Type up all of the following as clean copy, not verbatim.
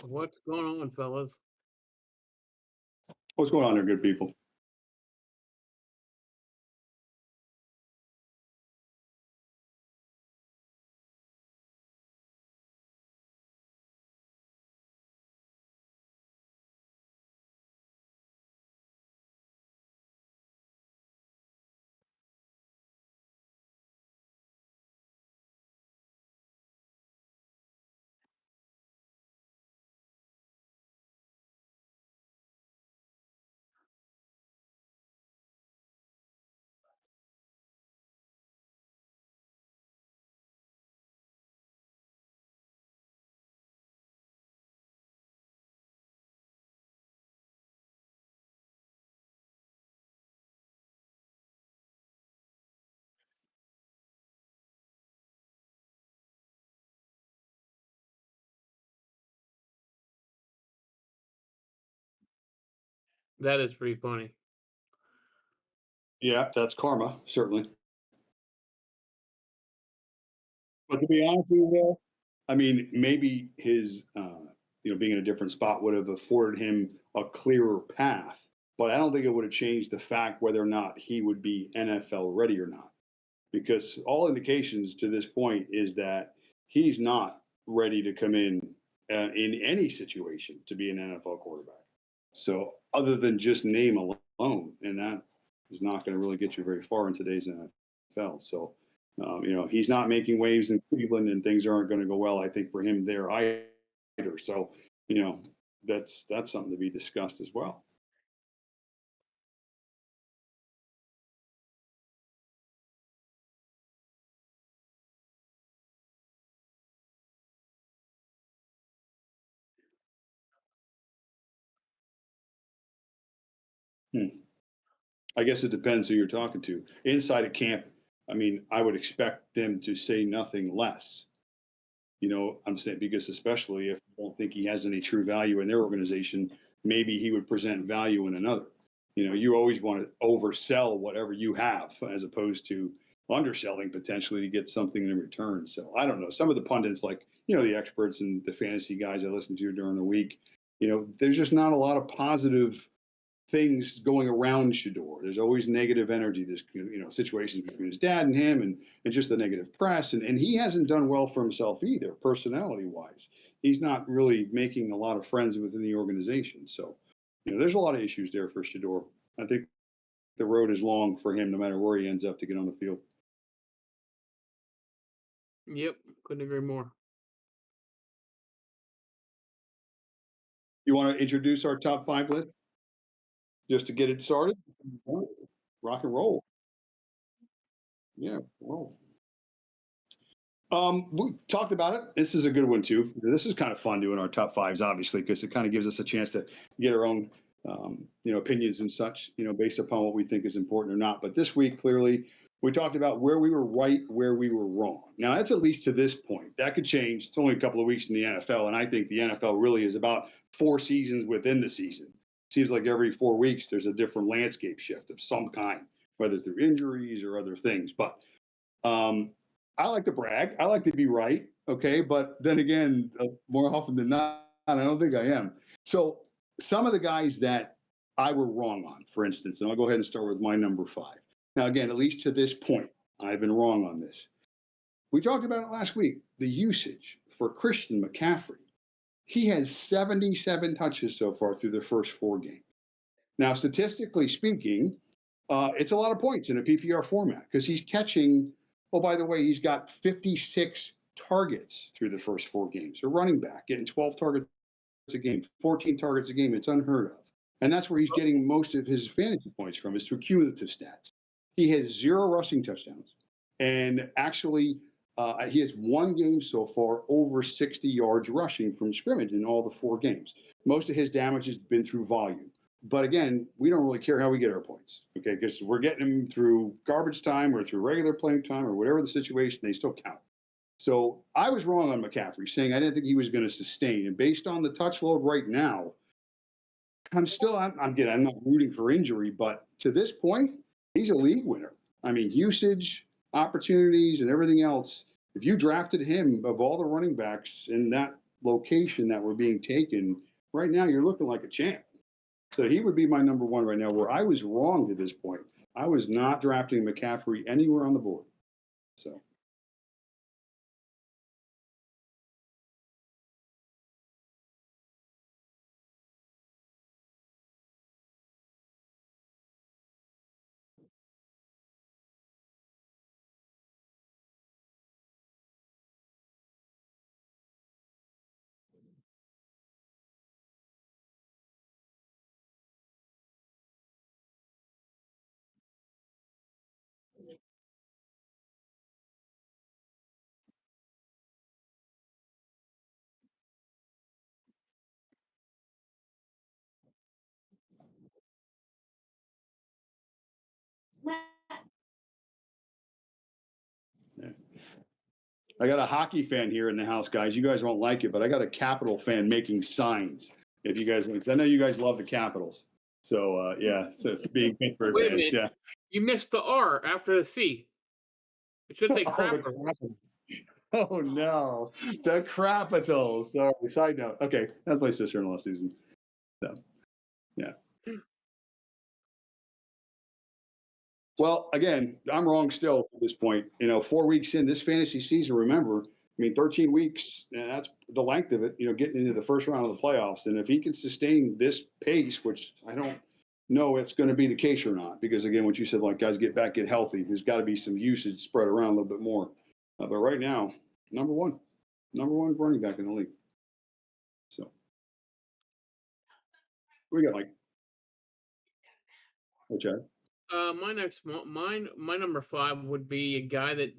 What's going on, fellas? What's going on there, good people? That is pretty funny. Yeah, that's karma, certainly. But to be honest with you, though, I mean, maybe his, being in a different spot would have afforded him a clearer path. But I don't think it would have changed the fact whether or not he would be NFL ready or not. Because all indications to this point is that he's not ready to come in any situation to be an NFL quarterback. So other than just name alone, and that is not going to really get you very far in today's NFL. So he's not making waves in Cleveland, and things aren't going to go well. I think for him there either. So you know that's something to be discussed as well. Hmm. I guess it depends who you're talking to. Inside of camp, I mean, I would expect them to say nothing less. I'm saying because especially if you don't think he has any true value in their organization, maybe he would present value in another. You always want to oversell whatever you have as opposed to underselling potentially to get something in return. So I don't know. Some of the pundits, like, the experts and the fantasy guys I listen to during the week, there's just not a lot of positive things going around Shador. There's always negative energy. There's situations between his dad and him, and just the negative press. And he hasn't done well for himself either, personality wise. He's not really making a lot of friends within the organization. So there's a lot of issues there for Shador. I think the road is long for him, no matter where he ends up to get on the field. Yep, couldn't agree more. You want to introduce our top 5 list just to get it started? Rock and roll. Yeah, roll. We talked about it. This is a good one too. This is kind of fun doing our top 5s, obviously, because it kind of gives us a chance to get our own, opinions and such, based upon what we think is important or not. But this week, clearly, we talked about where we were right, where we were wrong. Now, that's at least to this point. That could change. It's only a couple of weeks in the NFL, and I think the NFL really is about 4 seasons within the season. Seems like every 4 weeks there's a different landscape shift of some kind, whether through injuries or other things. But I like to brag. I like to be right. Okay. But then again, more often than not, I don't think I am. So some of the guys that I were wrong on, for instance, and I'll go ahead and start with my number 5. Now, again, at least to this point, I've been wrong on this. We talked about it last week. The usage for Christian McCaffrey. He has 77 touches so far through the first 4 games. Now, statistically speaking, it's a lot of points in a PPR format because he's catching. Oh, by the way, he's got 56 targets through the first 4 games. A running back getting 12 targets a game, 14 targets a game. It's unheard of. And that's where he's getting most of his fantasy points from, is through cumulative stats. He has 0 rushing touchdowns. And actually, he has 1 game so far over 60 yards rushing from scrimmage in all the 4 games. Most of his damage has been through volume. But again, we don't really care how we get our points, okay? Because we're getting them through garbage time or through regular playing time or whatever the situation, they still count. So I was wrong on McCaffrey, saying I didn't think he was going to sustain. And based on the touch load right now, I'm not rooting for injury, but to this point, he's a league winner. I mean, usage, opportunities, and everything else. If you drafted him of all the running backs in that location that were being taken, right now you're looking like a champ. So he would be my number one right now, where I was wrong to this point. I was not drafting McCaffrey anywhere on the board. So, yeah. I got a hockey fan here in the house, guys. You guys won't like it, but I got a Capital fan making signs. If you guys want, I know you guys love the Capitals. So, yeah, so being Pittsburgh Wait a fans, minute. yeah. You missed the R after the C. It should say Oh, the crapper. Capitals. Oh, no. The Capitals. Sorry, side note. Okay, that's my sister-in-law, Susan. So, yeah. Well, again, I'm wrong still at this point. 4 weeks in this fantasy season, remember, I mean, 13 weeks, and that's the length of it, getting into the first round of the playoffs. And if he can sustain this pace, which I don't know it's going to be the case or not, because again, what you said, like guys get back, get healthy, there's got to be some usage spread around a little bit more. But right now, number one, number one running back in the league. So, we got Mike. Oh, Chad. My number five would be a guy that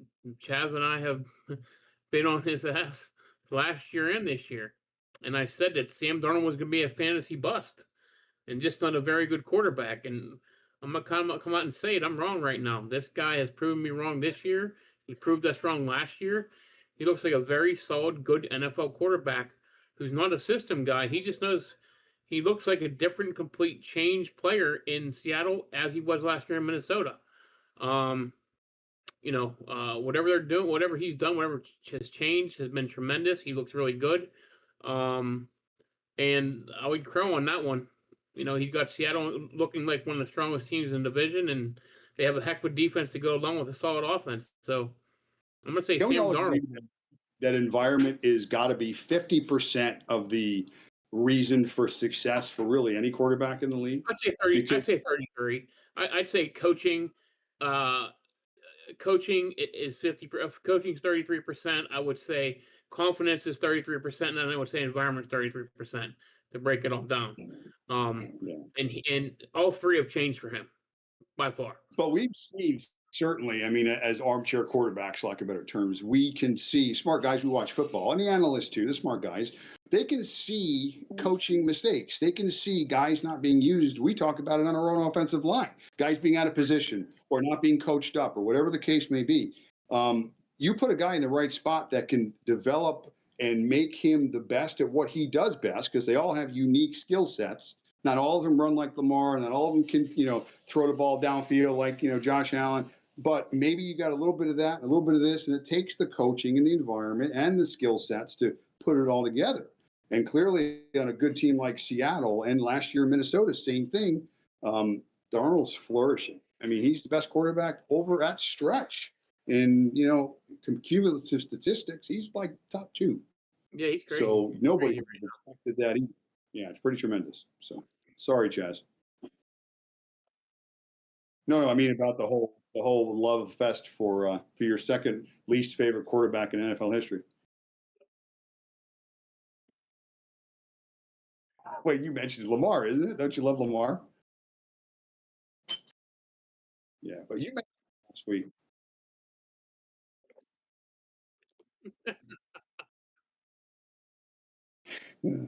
Chaz and I have been on his ass last year and this year, and I said that Sam Darnold was going to be a fantasy bust and just not a very good quarterback. And I'm gonna come out and say it. I'm wrong right now. This guy has proven me wrong this year. He proved us wrong last year. He looks like a very solid, good NFL quarterback who's not a system guy. He just knows. He looks like a different, complete, changed player in Seattle as he was last year in Minnesota. Um, whatever they're doing, whatever he's done, whatever has changed has been tremendous. He looks really good. Um, and I would crow on that one. He's got Seattle looking like one of the strongest teams in the division, and they have a heck of a defense to go along with a solid offense. So I'm gonna say Can we Sam all Darnold. agree that environment is got to be 50% of the reason for success for really any quarterback in the league? I'd say 30. Because I'd say 33. I'd say coaching. Uh, Coaching is 50. Coaching is 33%. I would say confidence is 33%, and then I would say environment is 33% to break it all down. yeah. And all three have changed for him by far. But we've seen certainly, I mean, as armchair quarterbacks, lack of better terms, we can see smart guys who watch football and the analysts too, the smart guys, they can see coaching mistakes. They can see guys not being used. We talk about it on our own offensive line, guys being out of position or not being coached up or whatever the case may be. You put a guy in the right spot that can develop and make him the best at what he does best, because they all have unique skill sets. Not all of them run like Lamar, and not all of them can, throw the ball downfield like, Josh Allen. But maybe you got a little bit of that, a little bit of this, and it takes the coaching and the environment and the skill sets to put it all together. And clearly, on a good team like Seattle and last year in Minnesota, same thing. Darnold's flourishing. I mean, he's the best quarterback over at stretch. In cumulative statistics, he's like top two. Yeah, he's crazy. So He's nobody crazy right expected that either. Yeah, it's pretty tremendous. So sorry, Chaz. No, I mean about the whole love fest for your second least favorite quarterback in NFL history. Wait, you mentioned Lamar, isn't it? Don't you love Lamar? Yeah, but you mentioned last week. Yeah,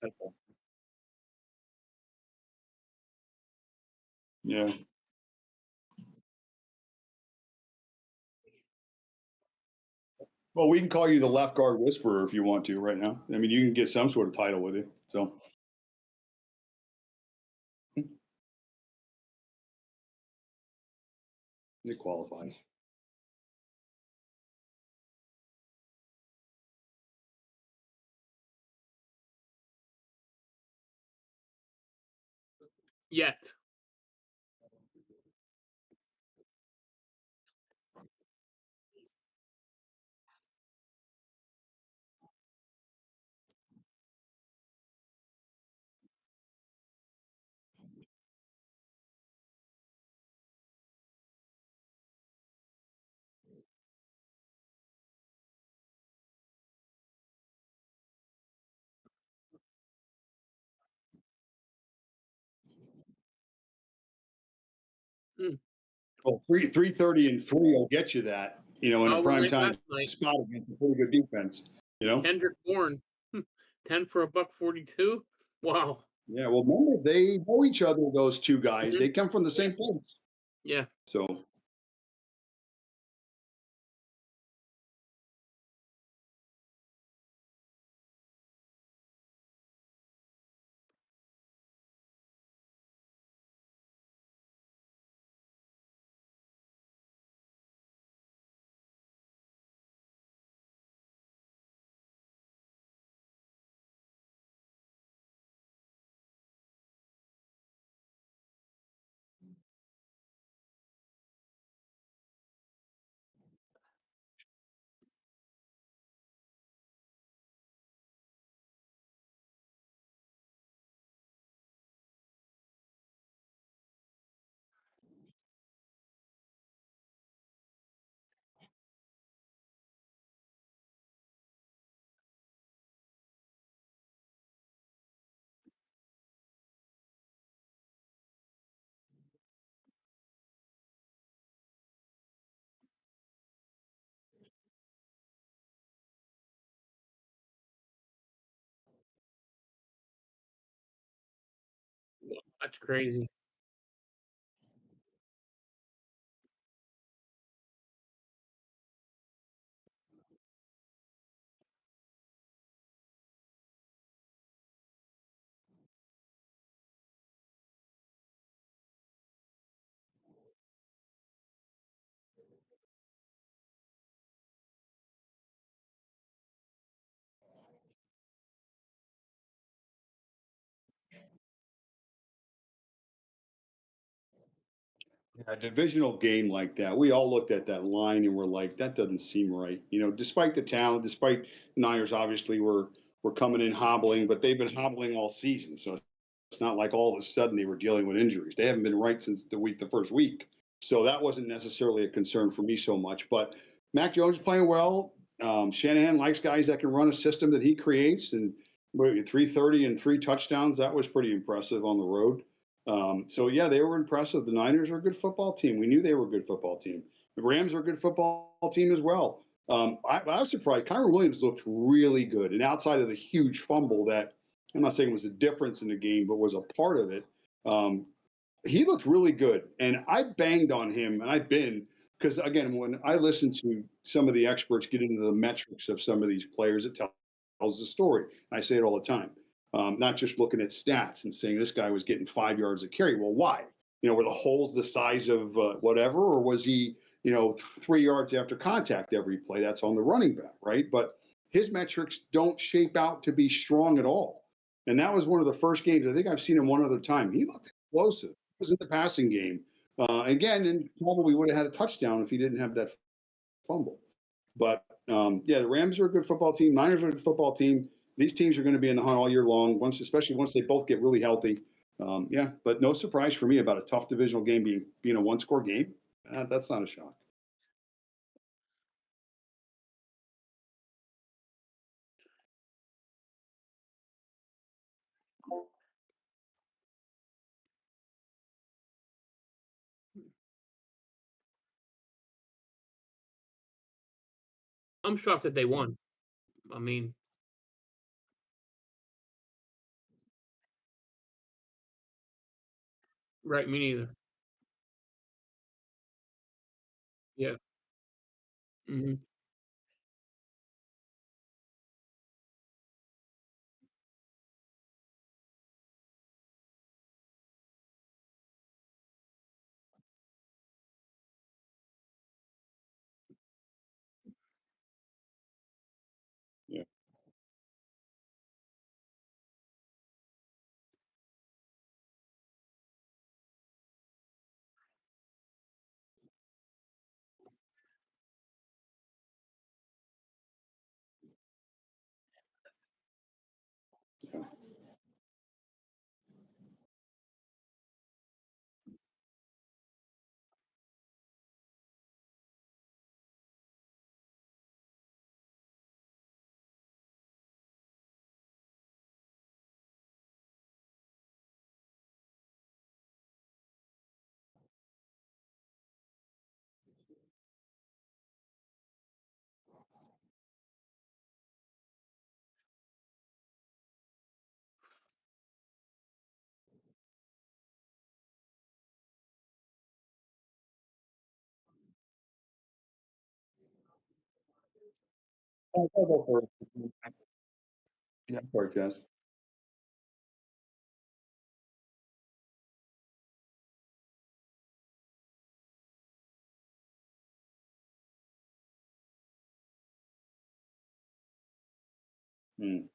that's all. Yeah. Well, we can call you the left guard whisperer if you want to right now. I mean, you can get some sort of title with you. So it qualifies. Yet. Mm. Well, 3:30 and 3 will get you that, in a Oh, one prime night time last night, spot against a pretty good defense, you know? Kendrick Bourne, 10 for a buck 42. Wow. Yeah, well, remember, they know each other, those two guys. Mhm. They come from the same place. Yeah. So, That's crazy. a divisional game like that, we all looked at that line and we're like, that doesn't seem right. Despite the talent, despite the Niners obviously were coming in hobbling, but they've been hobbling all season. So it's not like all of a sudden they were dealing with injuries. They haven't been right since the first week. So that wasn't necessarily a concern for me so much. But Mac Jones is playing well. Shanahan likes guys that can run a system that he creates, and 330 and 3 touchdowns. That was pretty impressive on the road. So yeah, they were impressive. The Niners are a good football team. We knew they were a good football team. The Rams are a good football team as well. I was surprised. Kyron Williams looked really good, and outside of the huge fumble that I'm not saying was a difference in the game, but was a part of it. Um, he looked really good, and I banged on him, and I've been because again, when I listen to some of the experts get into the metrics of some of these players, it tells the story. I say it all the time. Not just looking at stats and saying this guy was getting 5 yards a carry. Well, why? Were the holes the size of whatever, or was he, 3 yards after contact every play? That's on the running back, right? But his metrics don't shape out to be strong at all. And that was one of the first games. I think I've seen him one other time. He looked explosive. He was in the passing game again, and probably would have had a touchdown if he didn't have that fumble. But yeah, the Rams are a good football team. Niners are a good football team. These teams are going to be in the hunt all year long, especially once they both get really healthy. Yeah, but no surprise for me about a tough divisional game being a one-score game. That's not a shock. I'm shocked that they won. I mean, right, me neither. Yeah. Mhm. Yeah. I'll go for it. Yeah, sorry, Jazz. Mm.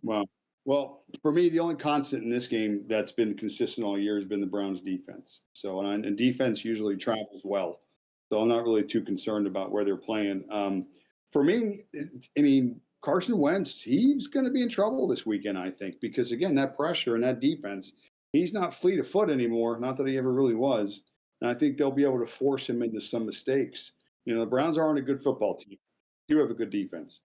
Wow. Well, for me, the only constant in this game that's been consistent all year has been the Browns' defense. So, and defense usually travels well. So I'm not really too concerned about where they're playing. For me, I mean, Carson Wentz, he's going to be in trouble this weekend, I think, because again, that pressure and that defense, he's not fleet of foot anymore. Not that he ever really was. And I think they'll be able to force him into some mistakes. You know, the Browns aren't a good football team. They do have a good defense.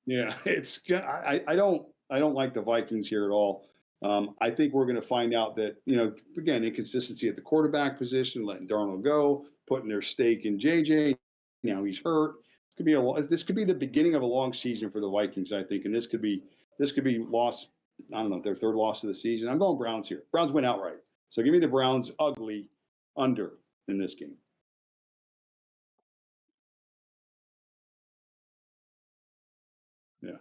Yeah, I don't like the Vikings here at all. I think we're going to find out that again inconsistency at the quarterback position, letting Darnold go, putting their stake in JJ. Now he's hurt. This could be the beginning of a long season for the Vikings, I think, and this could be loss. I don't know, their third loss of the season. I'm going Browns here. Browns win outright. So give me the Browns ugly under in this game. Yeah.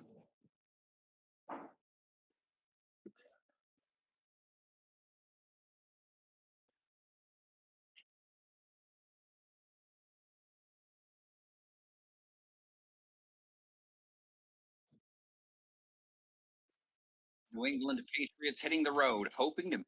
New England Patriots hitting the road, hoping to.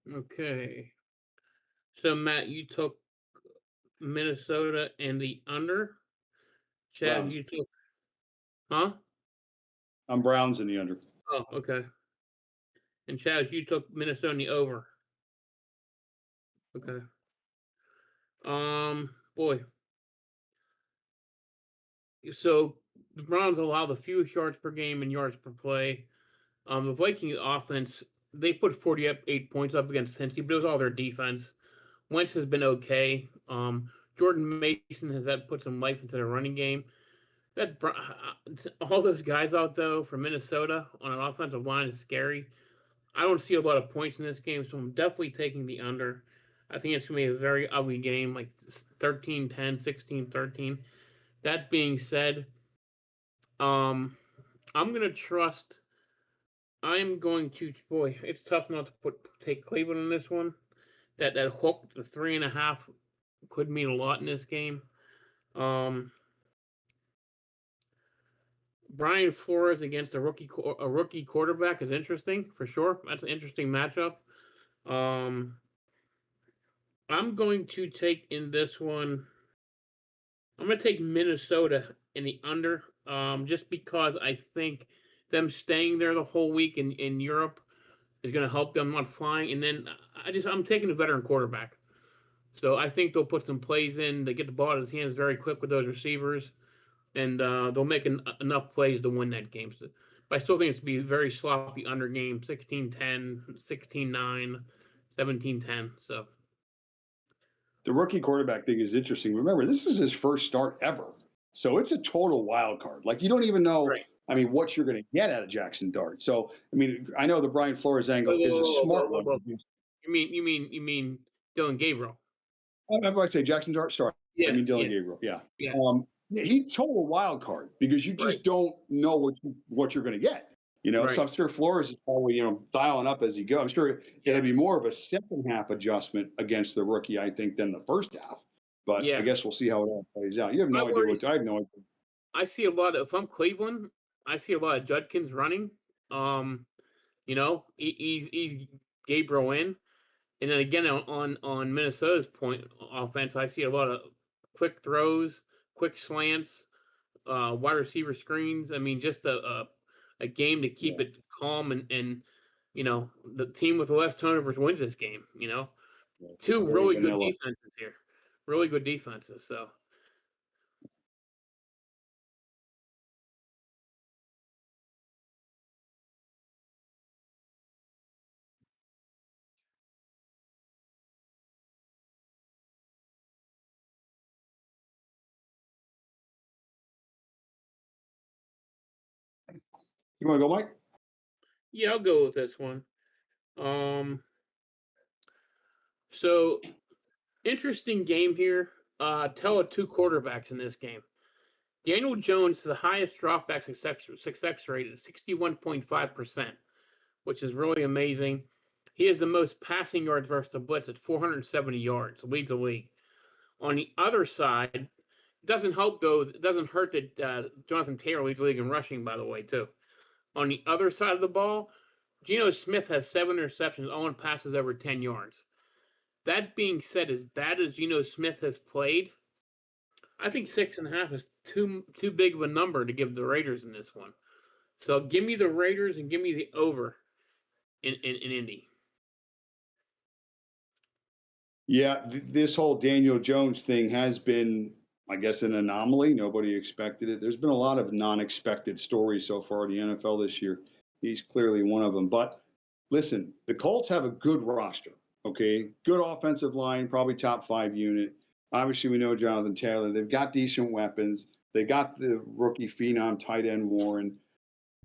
Okay. So Matt, you took Minnesota and the under. Chaz, Browns. you took, huh? I'm Browns in the under. Oh, okay. And Chaz, you took Minnesota and the over. Okay. Boy. So the Browns allow the fewest yards per game and yards per play. The Viking offense, they put 48 points up against Cincy, but it was all their defense. Wentz has been okay. Jordan Mason has had put some life into their running game. That all those guys out though from Minnesota on an offensive line is scary. I don't see a lot of points in this game, so I'm definitely taking the under. I think it's going to be a very ugly game, like 13-10, 16-13. That being said, um, I'm going to trust. I'm going to, boy, it's tough not to take Cleveland in this one. That hook, the 3.5, could mean a lot in this game. Brian Flores against a rookie quarterback is interesting for sure. That's an interesting matchup. Um, I'm going to take in this one. I'm going to take Minnesota in the under, just because I think them staying there the whole week in Europe is going to help them not flying. And then I'm taking a veteran quarterback. So I think they'll put some plays in. They get the ball in his hands very quick with those receivers, and they'll make enough plays to win that game. So, but I still think it's going to be a very sloppy under game, 16-10, 16-9, 17-10. So The rookie quarterback thing is interesting. Remember, this is his first start ever. So it's a total wild card. Like you don't even know, right. I mean, what you're going to get out of Jackson Dart. So, I mean, I know the Brian Flores angle is a smart one. You mean Dylan Gabriel? I'm going to say Jackson Dart. Sorry. I Yeah, mean, Dylan yeah, Gabriel. Yeah. yeah. Yeah, he's total wild card because you just Right. don't know what you're going to get. Right. So I'm sure Flores is probably, dialing up as he goes. I'm sure it'll be more of a second half adjustment against the rookie, I think, than the first half. But Yeah. I guess we'll see how it all plays out. You have no idea what I have no idea. I see a lot of, if I'm Cleveland, I see a lot of Judkins running. He's Gabriel in. And then again on Minnesota's point offense, I see a lot of quick throws, quick slants, wide receiver screens. I mean, just a a game to keep it calm and the team with the less turnovers wins this game. Two Very really good vanilla. defenses here, really good defenses. So. You want to go, Mike? Yeah, I'll go with this one. So interesting game here. Tell of two quarterbacks in this game. Daniel Jones, the highest dropback success rate at 61.5%, which is really amazing. He has the most passing yards versus the blitz at 470 yards, leads the league. On the other side, it doesn't help though. It doesn't hurt that Jonathan Taylor leads the league in rushing, by the way, too. On the other side of the ball, Geno Smith has 7 interceptions, all in passes over 10 yards. That being said, as bad as Geno Smith has played, I think 6.5 is too big of a number to give the Raiders in this one. So give me the Raiders and give me the over in Indy. Yeah, this whole Daniel Jones thing has been, I guess, an anomaly. Nobody expected it. There's been a lot of non-expected stories so far in the NFL this year. He's clearly one of them. But listen, the Colts have a good roster, okay? Good offensive line, probably top 5 unit. Obviously, we know Jonathan Taylor. They've got decent weapons. They got the rookie phenom tight end Warren.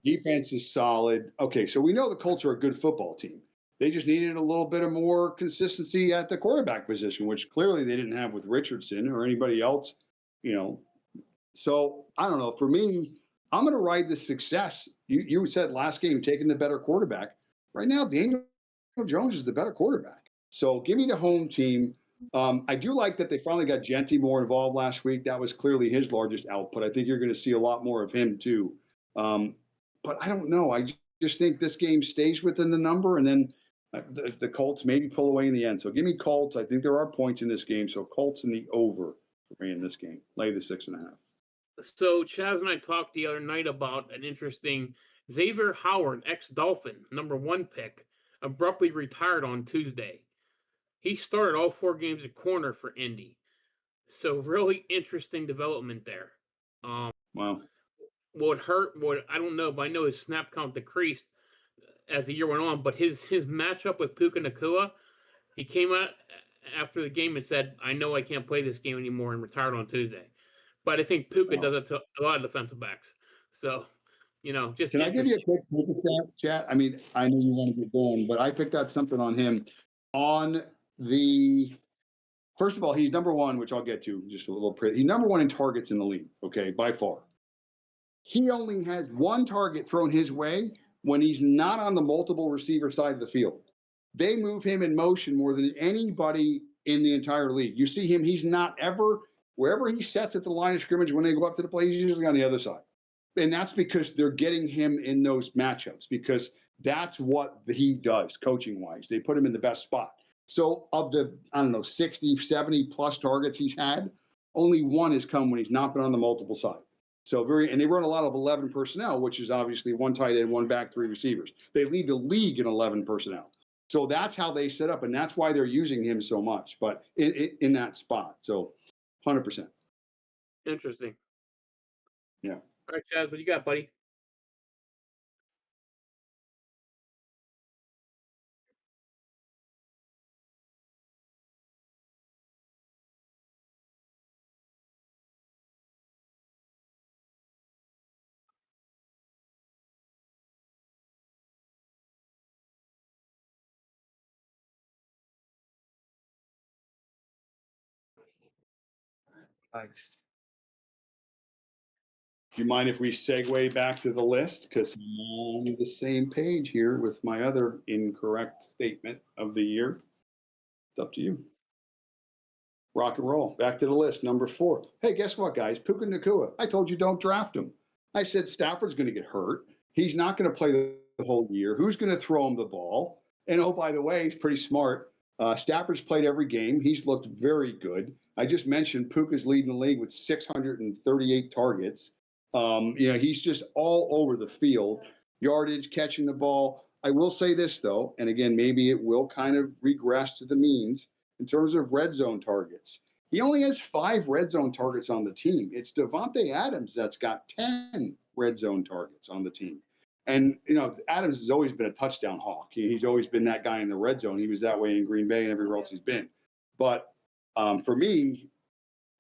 Defense is solid. Okay, so we know the Colts are a good football team. They just needed a little bit of more consistency at the quarterback position, which clearly they didn't have with Richardson or anybody else, So I don't know. For me, I'm going to ride the success. You said last game taking the better quarterback. Right now, Daniel Jones is the better quarterback. So give me the home team. I do like that they finally got Genty more involved last week. That was clearly his largest output. I think you're going to see a lot more of him too. But I don't know. I just think this game stays within the number, and then the Colts maybe pull away in the end. So give me Colts. I think there are points in this game. So Colts in the over for me in this game. Lay the 6.5. So Chaz and I talked the other night about an interesting Xavier Howard, ex-Dolphin, number 1 pick, abruptly retired on Tuesday. He started all 4 games at corner for Indy. So really interesting development there. Wow. What hurt? What I don't know, but I know his snap count decreased as the year went on. But his matchup with Puka Nacua, he came out after the game and said, "I know I can't play this game anymore," and retired on Tuesday. But I think Puka does it to a lot of defensive backs. So, just. Can I give you a quick Puka stat, chat? I mean, I know you want to get going, but I picked out something on him. First of all, he's number 1, which I'll get to just a little. He's number 1 in targets in the league, okay, by far. He only has 1 target thrown his way when he's not on the multiple receiver side of the field. They move him in motion more than anybody in the entire league. You see him, he's not ever, wherever he sets at the line of scrimmage when they go up to the play, he's usually on the other side. And that's because they're getting him in those matchups, because that's what he does coaching-wise. They put him in the best spot. So of the, 60, 70 plus targets he's had, only 1 has come when he's not been on the multiple side. So and they run a lot of 11 personnel, which is obviously 1 tight end, 1 back, 3 receivers. They lead the league in 11 personnel. So that's how they set up, and that's why they're using him so much, but in that spot. So 100%. Interesting. Yeah. All right, Chaz, what you got, buddy? Nice. Do you mind if we segue back to the list? Because I'm on the same page here with my other incorrect statement of the year. It's up to you. Rock and roll. Back to the list. Number 4. Hey, guess what, guys? Puka Nacua. I told you don't draft him. I said Stafford's going to get hurt. He's not going to play the whole year. Who's going to throw him the ball? And oh, by the way, he's pretty smart. Stafford's played every game. He's looked very good. I just mentioned Puka's leading the league with 638 targets. He's just all over the field. yardage, catching the ball. I will say this, though, and again, maybe it will kind of regress to the means in terms of red zone targets. He only has 5 red zone targets on the team. It's Devontae Adams that's got 10 red zone targets on the team. And, Adams has always been a touchdown hawk. He's always been that guy in the red zone. He was that way in Green Bay and everywhere else he's been. But for me,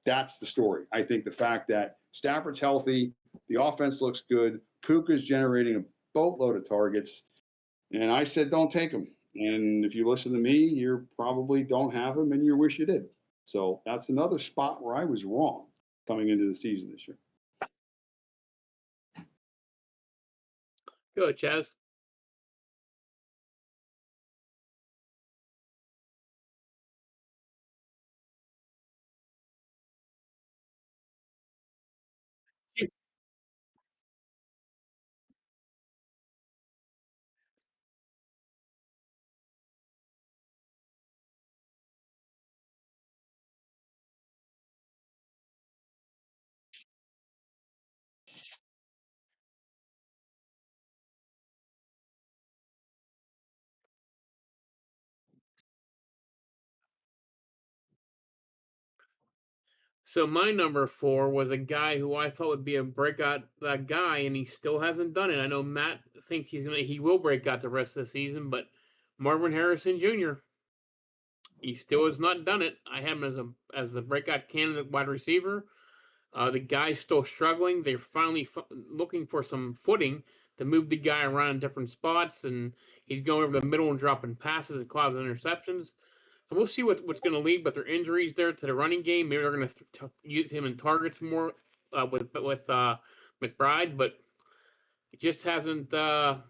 that's the story. I think the fact that Stafford's healthy, the offense looks good, Puka's generating a boatload of targets, and I said don't take him. And if you listen to me, you probably don't have him, and you wish you did. So that's another spot where I was wrong coming into the season this year. Go ahead, Chaz. So my number 4 was a guy who I thought would be a breakout guy, and he still hasn't done it. I know Matt thinks he will break out the rest of the season, but Marvin Harrison Jr. He still has not done it. I have him as the breakout candidate wide receiver. The guy's still struggling. They're finally looking for some footing to move the guy around in different spots, and he's going over the middle and dropping passes and causing interceptions. So we'll see what's going to lead with their injuries there to the running game. Maybe they're going to use him in targets more with McBride, but it just hasn't come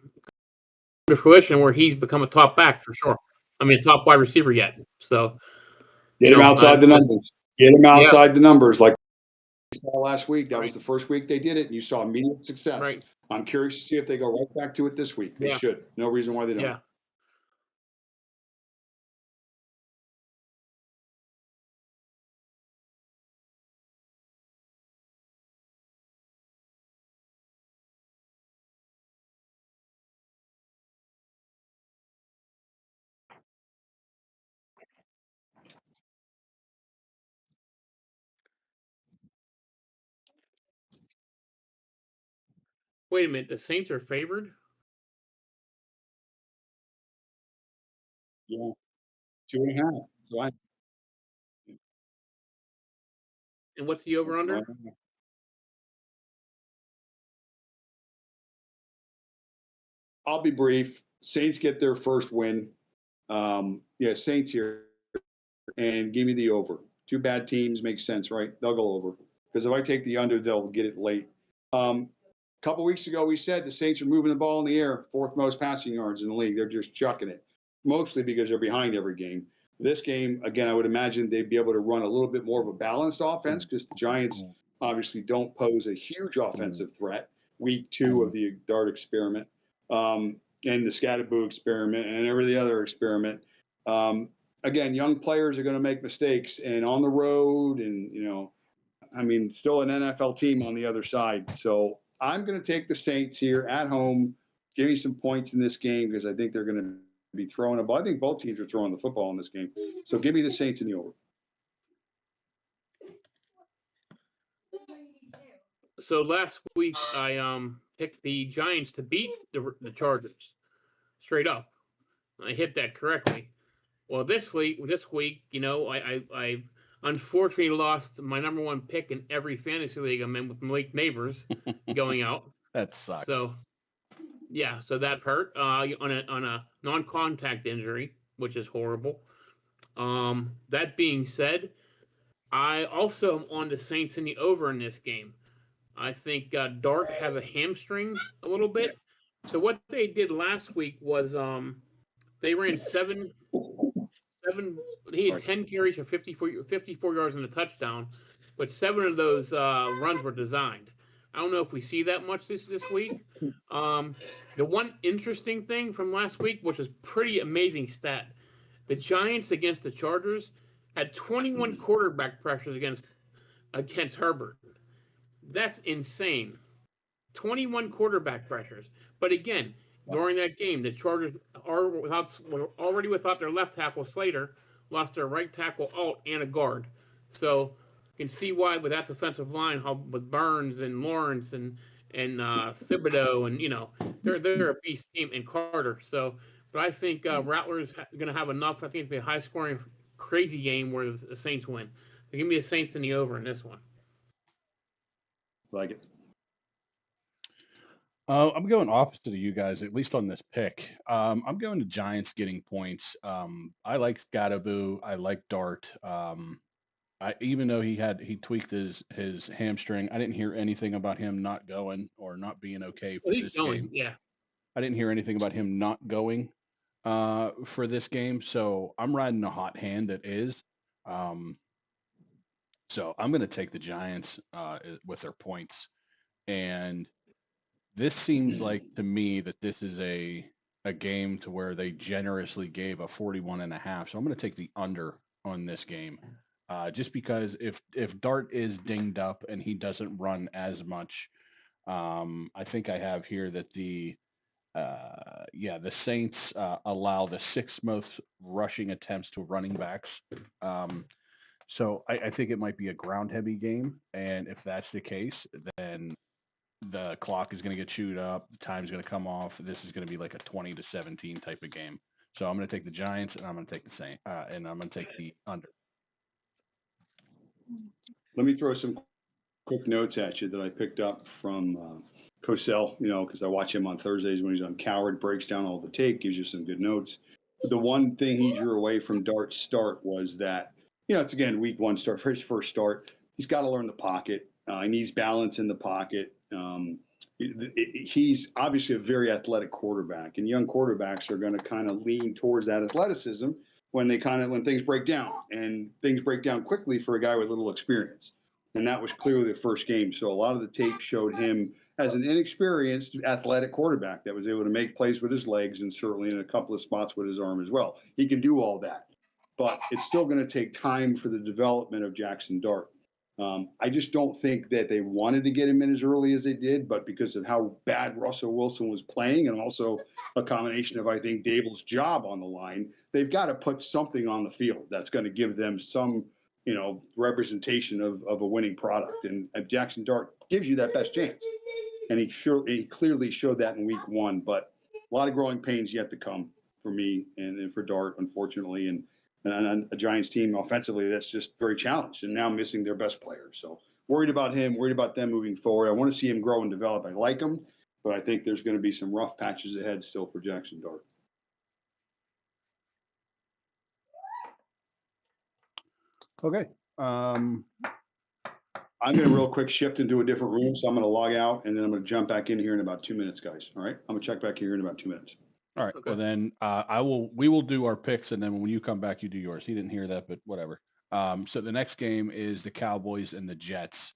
to fruition where he's become a top back for sure. I mean, a top wide receiver yet. So get him outside the numbers. Get him outside the numbers, like we saw last week. That was the first week they did it, and you saw immediate success. Right. I'm curious to see if they go right back to it this week. They should. No reason why they don't. Yeah. Wait a minute. The Saints are favored? Yeah. 2.5. So and what's the over under? I'll be brief. Saints get their first win. Saints here, and give me the over. 2 bad teams makes sense, right? They'll go over. Because if I take the under, they'll get it late. A couple weeks ago, we said the Saints are moving the ball in the air, 4th most passing yards in the league. They're just chucking it, mostly because they're behind every game. This game, again, I would imagine they'd be able to run a little bit more of a balanced offense because the Giants obviously don't pose a huge offensive threat. Week 2 of the Dart experiment, and the Scatterboo experiment, and every other experiment. Again, young players are going to make mistakes, and on the road, and still an NFL team on the other side. So I'm going to take the Saints here at home. Give me some points in this game because I think they're going to be throwing a ball. I think both teams are throwing the football in this game. So give me the Saints in the over. So last week I picked the Giants to beat the Chargers straight up. I hit that correctly. Well, this week, I unfortunately lost my number 1 pick in every fantasy league I'm in with Malik Neighbors going out. That sucks. So that hurt on a non-contact injury, which is horrible. That being said, I also am on the Saints in the over in this game. I think Dart has a hamstring a little bit. So what they did last week was they ran seven. He had 10 carries for 54 yards and a touchdown, but 7 of those runs were designed. I don't know if we see that much this week. The one interesting thing from last week, which was pretty amazing stat, the Giants against the Chargers had 21 quarterback pressures against Herbert. That's insane. 21 quarterback pressures. But again, during that game, the Chargers were already without their left tackle Slater, lost their right tackle Alt and a guard. So you can see why with that defensive line, how with Burns and Lawrence and Thibodeau and they're a beast team and Carter. So, but I think Rattler's going to have enough. I think it'll be a high scoring, crazy game where the Saints win. So give me the Saints in the over in this one. Like it. I'm going opposite of you guys, at least on this pick. I'm going to Giants getting points. I like Scatterboo. I like Dart. Even though he tweaked his hamstring, I didn't hear anything about him not going or not being okay for He's this going, game. yeah. I didn't hear anything about him not going for this game, so I'm riding a hot hand that is. So I'm going to take the Giants with their points, and this seems like to me that this is a game to where they generously gave a 41.5. So I'm going to take the under on this game. Just because if Dart is dinged up and he doesn't run as much, I think I have here that the Saints allow the sixth most rushing attempts to running backs. So I think it might be a ground heavy game, and if that's the case, then the clock is going to get chewed up. The time's going to come off. This is going to be like a 20-17 type of game. So I'm going to take the Giants, and I'm going to take the Saints, and I'm going to take the under. Let me throw some quick notes at you that I picked up from Cosell, because I watch him on Thursdays when he's on Coward, breaks down all the tape, gives you some good notes. But the one thing he drew away from Dart's start was that, it's again week one start for his first start. He's got to learn the pocket. He needs balance in the pocket. He's obviously a very athletic quarterback, and young quarterbacks are going to kind of lean towards that athleticism when things break down, and things break down quickly for a guy with little experience. And that was clearly the first game. So a lot of the tape showed him as an inexperienced athletic quarterback that was able to make plays with his legs and certainly in a couple of spots with his arm as well. He can do all that, but it's still going to take time for the development of Jackson Dart. I just don't think that they wanted to get him in as early as they did, but because of how bad Russell Wilson was playing and also a combination of, I think, Dable's job on the line, they've got to put something on the field that's going to give them some, representation of a winning product. And Jackson Dart gives you that best chance. And he clearly showed that in week one, but a lot of growing pains yet to come for me and for Dart, unfortunately. And a Giants team offensively that's just very challenged and now missing their best player. So worried about him, worried about them moving forward. I want to see him grow and develop. I like him, but I think there's going to be some rough patches ahead still for Jackson Dart. Okay. I'm going to real quick shift into a different room. So I'm going to log out and then I'm going to jump back in here in about 2 minutes, guys. All right. I'm going to check back here in about 2 minutes. All right. Okay. Well, then we will do our picks, and then when you come back, you do yours. He didn't hear that, but whatever. So the next game is the Cowboys and the Jets.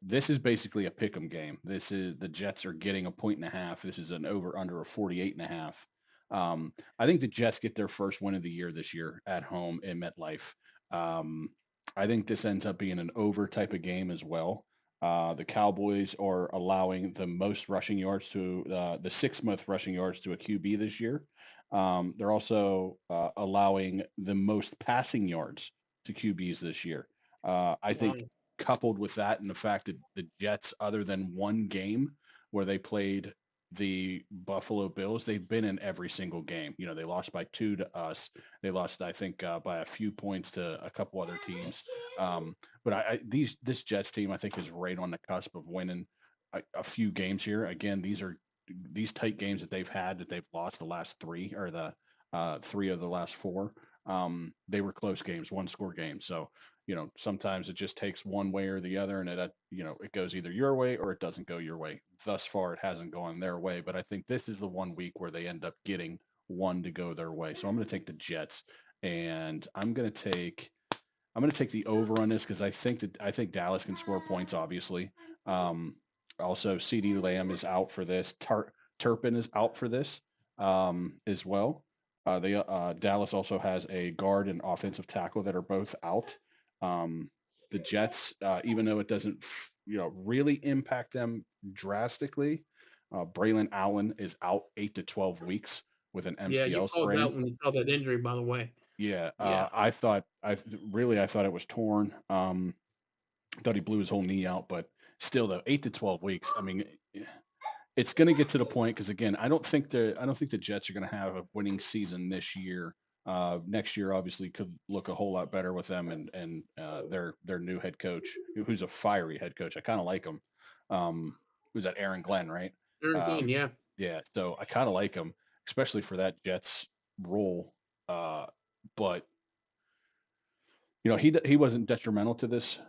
This is basically a pick 'em game. This is the Jets are getting 1.5. This is an over under of 48.5. I think the Jets get their first win of the year this year at home in MetLife. I think this ends up being an over type of game as well. The Cowboys are allowing the most rushing yards to the sixth most rushing yards to a QB this year. They're also allowing the most passing yards to QBs this year. I think coupled with that and the fact that the Jets, other than one game where they played the Buffalo Bills, they've been in every single game. They lost by 2 to us. They lost, I think, by a few points to a couple other teams. But this Jets team, I think, is right on the cusp of winning a few games here. Again, these tight games that they've lost the last 3 or the 3 of the last 4. They were close games, 1-score games. So, sometimes it just takes one way or the other, and it goes either your way or it doesn't go your way. Thus far, it hasn't gone their way, but I think this is the one week where they end up getting one to go their way. So I'm going to take the Jets, and I'm going to take the over on this because I think Dallas can score points. Obviously, also CeeDee Lamb is out for this. Turpin is out for this as well. Dallas also has a guard and offensive tackle that are both out. The Jets, even though it doesn't, really impact them drastically, Braylon Allen is out 8 to 12 weeks with an Yeah, you MCL called sprain. out when you saw that injury, by the way. Yeah, Yeah. I thought it was torn. Thought he blew his whole knee out, but still, though, 8 to 12 weeks. I mean, it's going to get to the point because again, I don't think the Jets are going to have a winning season this year. Next year, obviously, could look a whole lot better with them and their new head coach, who's a fiery head coach. I kind of like him. Who's that? Aaron Glenn, right? Guaranteed, yeah. Yeah, so I kind of like him, especially for that Jets role. But he wasn't detrimental to this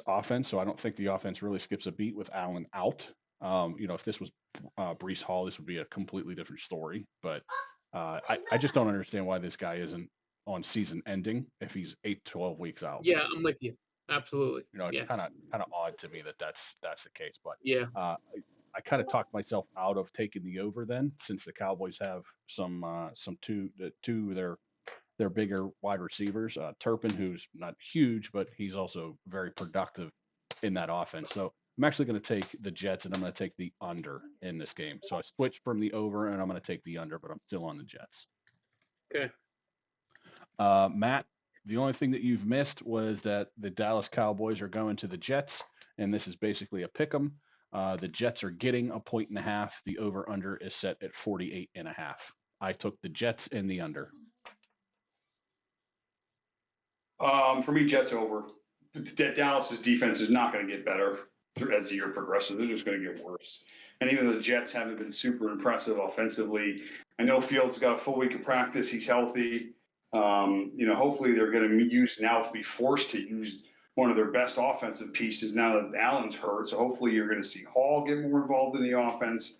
offense, so I don't think the offense really skips a beat with Allen out. If this was Brees Hall, this would be a completely different story. But I just don't understand why this guy isn't on season ending if he's 8-12 weeks out. Yeah, I'm with you. Absolutely. It's yeah. kind of odd to me that's the case. But Yeah. I kind of talked myself out of taking the over then, since the Cowboys have some two of their bigger wide receivers. Turpin, who's not huge, but he's also very productive in that offense. So I'm actually going to take the Jets, and I'm going to take the under in this game. So I switched from the over, and I'm going to take the under, but I'm still on the Jets. Okay. Matt, the only thing that you've missed was that the Dallas Cowboys are going to the Jets, and this is basically a pick 'em. The Jets are getting 1.5. The over-under is set at 48.5. I took the Jets in the under. For me, Jets over. Dallas's defense is not going to get better as the year progresses. They're just going to get worse. And even though the Jets haven't been super impressive offensively, I know Fields has got a full week of practice. He's healthy. Hopefully they're going to be forced to use one of their best offensive pieces now that Allen's hurt. So hopefully you're going to see Hall get more involved in the offense.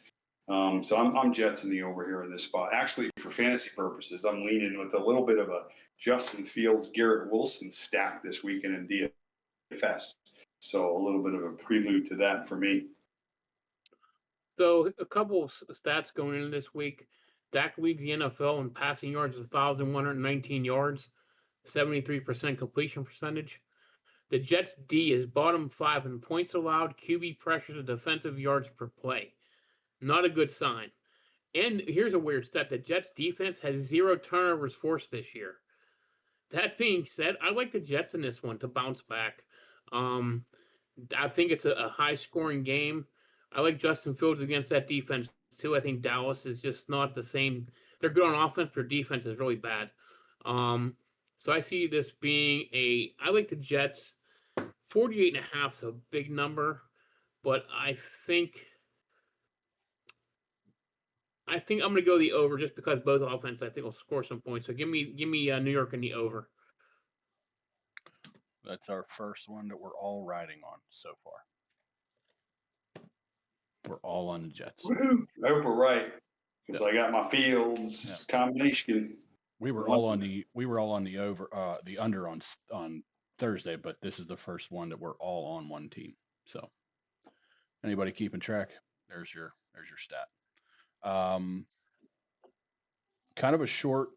So I'm Jets in the over here in this spot. Actually, for fantasy purposes, I'm leaning with a little bit of a Justin Fields, Garrett Wilson stack this weekend in DFS. So a little bit of a prelude to that for me. So a couple of stats going into this week. Dak leads the NFL in passing yards with 1,119 yards, 73% completion percentage. The Jets' D is bottom 5 in points allowed, QB pressures, and defensive yards per play. Not a good sign. And here's a weird stat. The Jets' defense has 0 turnovers forced this year. That being said, I like the Jets in this one to bounce back. I think it's a high-scoring game. I like Justin Fields against that defense, too. I think Dallas is just not the same. They're good on offense, but their defense is really bad. So I see this being I like the Jets. 48.5 is a big number, but I think I'm going to go the over just because both offenses I think will score some points. So give me New York in the over. That's our first one that we're all riding on so far. We're all on the Jets. Woo-hoo. I hope we're right because I got my Fields combination. We were all on the over the under on Thursday, but this is the first one that we're all on one team. So anybody keeping track? There's your stat. Kind of a short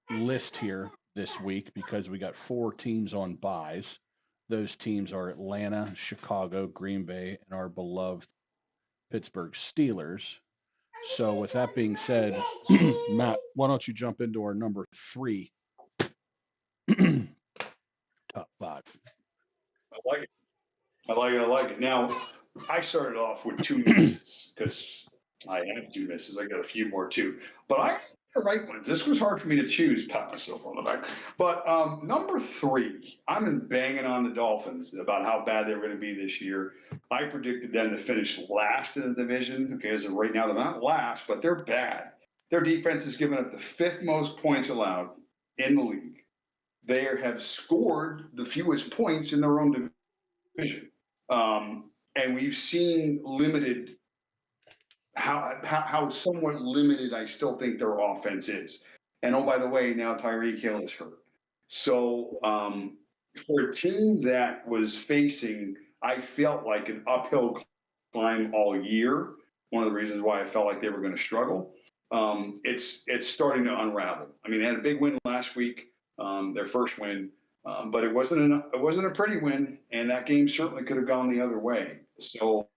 list here this week because we got 4 teams on buys. Those teams are Atlanta, Chicago, Green Bay, and our beloved Pittsburgh Steelers. So with that being said, Matt, why don't you jump into our number 3 top 5? I like it. Now, I started off with 2 misses because I have 2 misses. I got a few more too, but I got the right ones. This was hard for me to choose. Pat myself on the back. But number 3, I've been banging on the Dolphins about how bad they were going to be this year. I predicted them to finish last in the division. Okay, as of right now, they're not last, but they're bad. Their defense has given up the 5th most points allowed in the league. They have scored the fewest points in their own division. And we've seen limited how somewhat limited I still think their offense is. And oh, by the way, now Tyreek Hill is hurt. So for a team that was facing, I felt like an uphill climb all year. One of the reasons why I felt like they were going to struggle. It's starting to unravel. I mean, they had a big win last week, their first win. But it wasn't a pretty win, and that game certainly could have gone the other way. So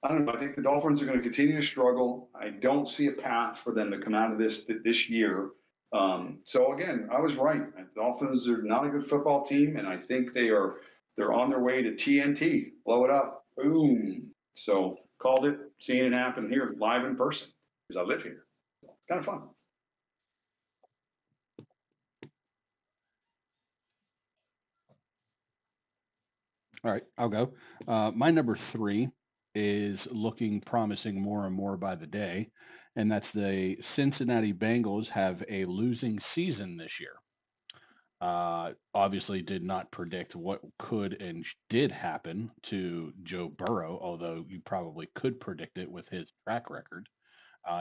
I don't know. I think the Dolphins are going to continue to struggle. I don't see a path for them to come out of this year. So again, I was right. The Dolphins are not a good football team, and I think they're on their way to TNT. Blow it up, boom. So called it, seeing it happen here live in person because I live here. So, kind of fun. All right, I'll go. My number 3 is looking promising more and more by the day, and that's the Cincinnati Bengals have a losing season this year. Obviously, did not predict what could and did happen to Joe Burrow, although you probably could predict it with his track record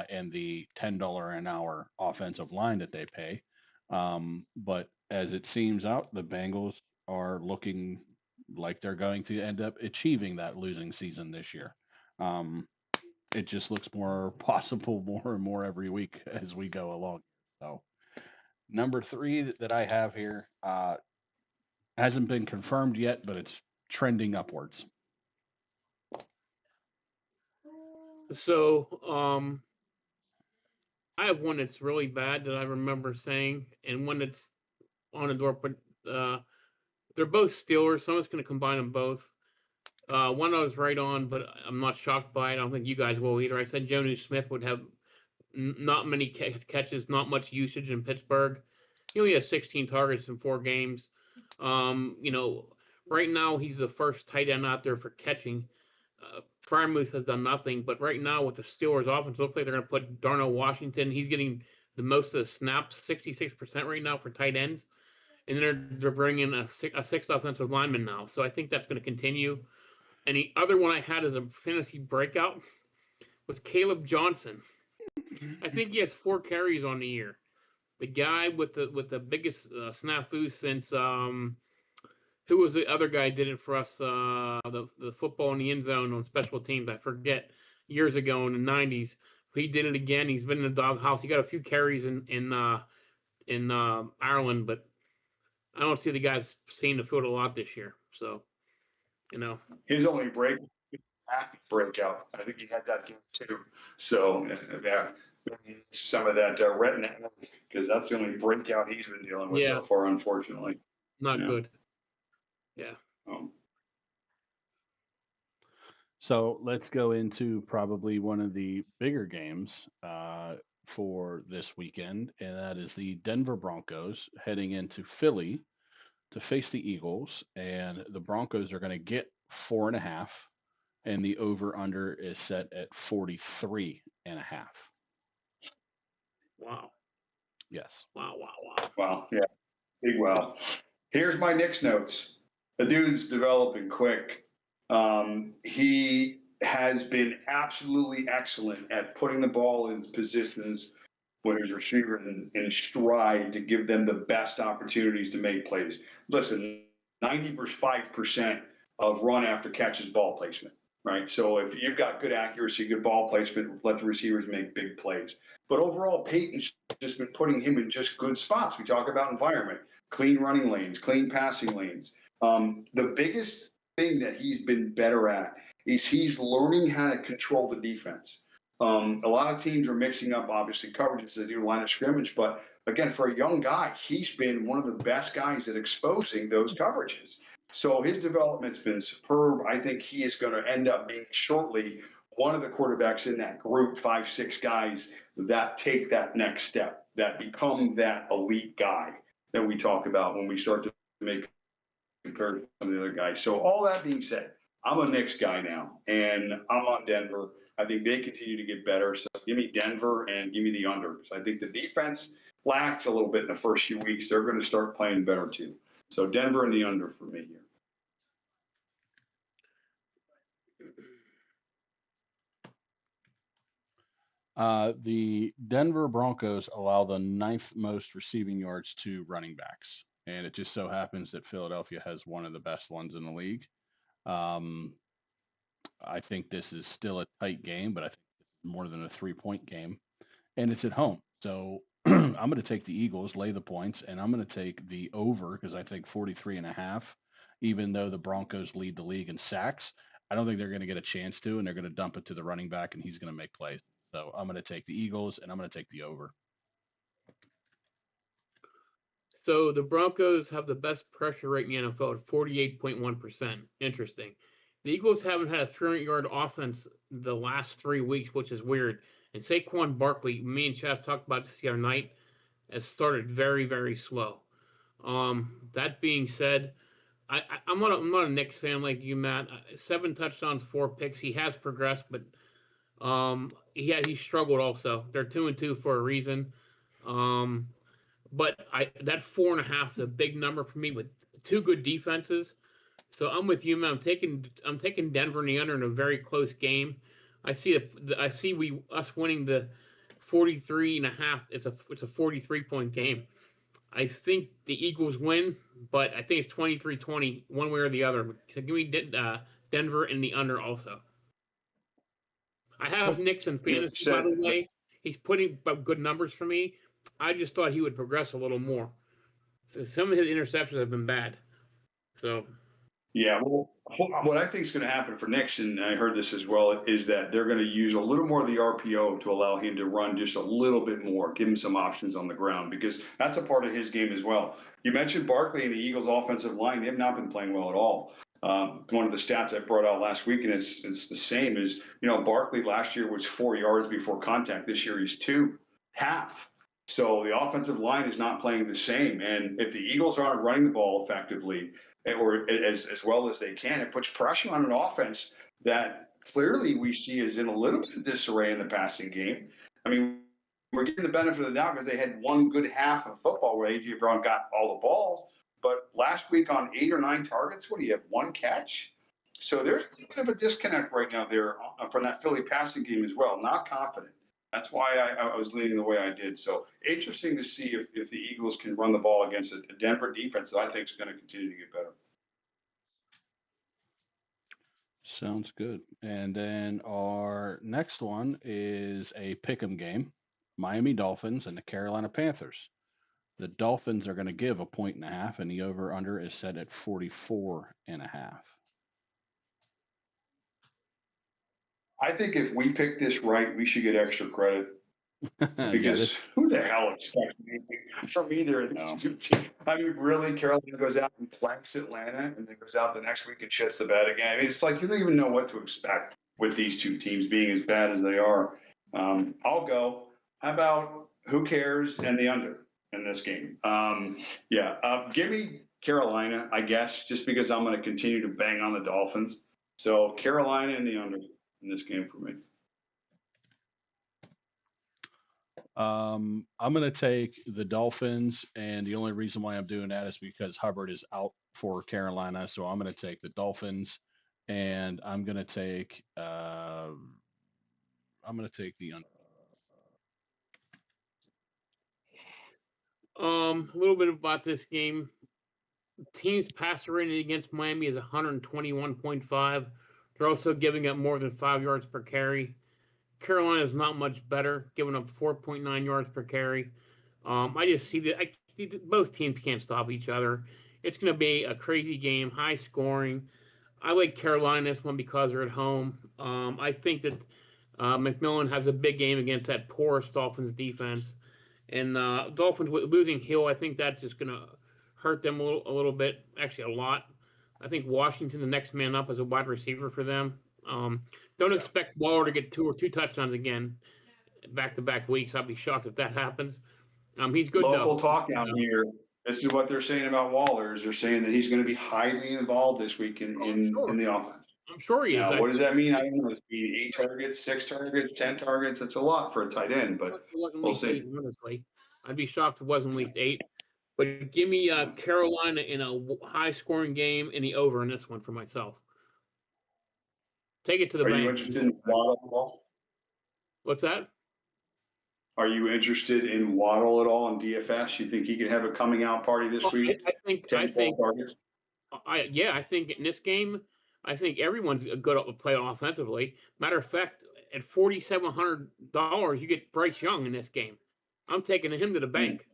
and the $10 an hour offensive line that they pay. But as it seems out, the Bengals are looking like they're going to end up achieving that losing season this year. It just looks more possible more and more every week as we go along. So, number 3 that I have here hasn't been confirmed yet, but it's trending upwards. So, I have one that's really bad that I remember saying, and one that's on the door, but they're both Steelers, so I'm just going to combine them both. One I was right on, but I'm not shocked by it. I don't think you guys will either. I said Jonnu Smith would have not many catches, not much usage in Pittsburgh. He only has 16 targets in 4 games. Right now he's the first tight end out there for catching. Frymouth has done nothing, but right now with the Steelers offense, looks like they're going to put Darnell Washington. He's getting the most of the snaps, 66% right now for tight ends, and they're bringing a sixth offensive lineman now. So I think that's going to continue. And the other one I had as a fantasy breakout was Caleb Johnson. I think he has 4 carries on the year. The guy with the biggest snafu since who was the other guy did it for us? The football in the end zone on special teams. I forget, years ago in the 90s. He did it again. He's been in the doghouse. He got a few carries in Ireland, but I don't see the guys seeing the field a lot this year. So, his only breakout. I think he had that game too. So yeah, some of that retina, because that's the only breakout he's been dealing with so far, unfortunately. Not good. Yeah. So let's go into probably one of the bigger games for this weekend, and that is the Denver Broncos heading into Philly to face the Eagles, and the Broncos are going to get 4.5, and the over/under is set at 43.5. Wow. Yes. Wow. Yeah. Big wow. Here's my Knicks notes. The dude's developing quick. He has been absolutely excellent at putting the ball in positions when his receiver in stride to give them the best opportunities to make plays. Listen, 95% of run after catch is ball placement, right? So if you've got good accuracy, good ball placement, let the receivers make big plays. But overall, Peyton's just been putting him in just good spots. We talk about environment, clean running lanes, clean passing lanes. The biggest thing that he's been better at is he's learning how to control the defense. A lot of teams are mixing up, obviously, coverages that do line of scrimmage. But again, for a young guy, he's been one of the best guys at exposing those coverages. So his development's been superb. I think he is going to end up being shortly one of the quarterbacks in that group, 5-6 guys that take that next step, that become that elite guy that we talk about when we start to make compared to some of the other guys. So all that being said, I'm a Knicks guy now, and I'm on Denver. I think they continue to get better. So give me Denver and give me the under, because I think the defense lacked a little bit in the first few weeks. They're going to start playing better too. So Denver and the under for me here. The Denver Broncos allow the 9th most receiving yards to running backs, and it just so happens that Philadelphia has one of the best ones in the league. I think this is still a tight game, but I think it's more than a 3-point game, and it's at home. So I'm going to take the Eagles, lay the points, and I'm going to take the over because I think 43.5, even though the Broncos lead the league in sacks, I don't think they're going to get a chance to, and they're going to dump it to the running back, and he's going to make plays. So I'm going to take the Eagles, and I'm going to take the over. So the Broncos have the best pressure rate in the NFL at 48.1%. Interesting. The Eagles haven't had a 300-yard offense the last 3 weeks, which is weird. And Saquon Barkley, me and Chaz talked about this the other night, has started very, very slow. That being said, I'm not a Knicks fan like you, Matt. 7 touchdowns, 4 picks. He has progressed, but he struggled also. They're 2-2 for a reason. But that 4.5 is a big number for me with 2 good defenses. So I'm with you, man. I'm taking Denver in the under in a very close game. I see us winning the 43.5. It's a 43-point game. I think the Eagles win, but I think it's 23-20, one way or the other. So give me Denver in the under also. I have Knicks in fantasy, by the way. He's putting up good numbers for me. I just thought he would progress a little more. So some of his interceptions have been bad. So. Yeah, well, what I think is going to happen for Knicks, and I heard this as well, is that they're going to use a little more of the RPO to allow him to run just a little bit more, give him some options on the ground, because that's a part of his game as well. You mentioned Barkley and the Eagles' offensive line. They have not been playing well at all. One of the stats I brought out last week, and it's the same, is, Barkley last year was 4 yards before contact. This year he's 2.5. So the offensive line is not playing the same. And if the Eagles aren't running the ball effectively, or as well as they can, it puts pressure on an offense that clearly we see is in a little bit of disarray in the passing game. I mean, we're getting the benefit of the doubt because they had one good half of football where A.J. Brown got all the balls. But last week on 8 or 9 targets, what do you have, 1 catch? So there's a bit of a disconnect right now there from that Philly passing game as well. Not confident. That's why I was leaning the way I did. So interesting to see if the Eagles can run the ball against a Denver defense that I think is going to continue to get better. Sounds good. And then our next one is a pick'em game, Miami Dolphins and the Carolina Panthers. The Dolphins are going to give 1.5, and the over-under is set at 44.5. I think if we pick this right, we should get extra credit. Because who the hell expects anything from either of these two teams? I mean, really, Carolina goes out and planks Atlanta, and then goes out the next week and shits the bed again. I mean, it's like you don't even know what to expect with these two teams being as bad as they are. I'll go. How about who cares and the under in this game? Give me Carolina, I guess, just because I'm going to continue to bang on the Dolphins. So Carolina and the under in this game for me. I'm going to take the Dolphins, and the only reason why I'm doing that is because Hubbard is out for Carolina. So I'm going to take the Dolphins, and I'm going to take the under. A little bit about this game. Teams passer rating against Miami is 121.5. They're also giving up more than 5 yards per carry. Carolina is not much better, giving up 4.9 yards per carry. I just see that both teams can't stop each other. It's going to be a crazy game, high scoring. I like Carolina this one because they're at home. I think that McMillan has a big game against that porous Dolphins defense. And Dolphins losing Hill, I think that's just going to hurt them a little bit, actually a lot. I think Washington, the next man up, as a wide receiver for them. Don't expect Waller to get two touchdowns again back-to-back weeks. I'd be shocked if that happens. He's good. Local talk down here. This is what they're saying about Waller. They're saying that he's going to be highly involved this week in the offense. I'm sure he is. Now, what does that mean? I don't know. It's be 8 targets, 6 targets, 10 targets. That's a lot for a tight end, but we'll see. 8, honestly. I'd be shocked if it wasn't at least 8. But give me Carolina in a high-scoring game in the over in this one for myself. Take it to the bank. Are you interested in Waddle at all? What's that? Are you interested in Waddle at all in DFS? You think he could have a coming out party this week? I think in this game, I think everyone's good at playing offensively. Matter of fact, at $4,700, you get Bryce Young in this game. I'm taking him to the bank.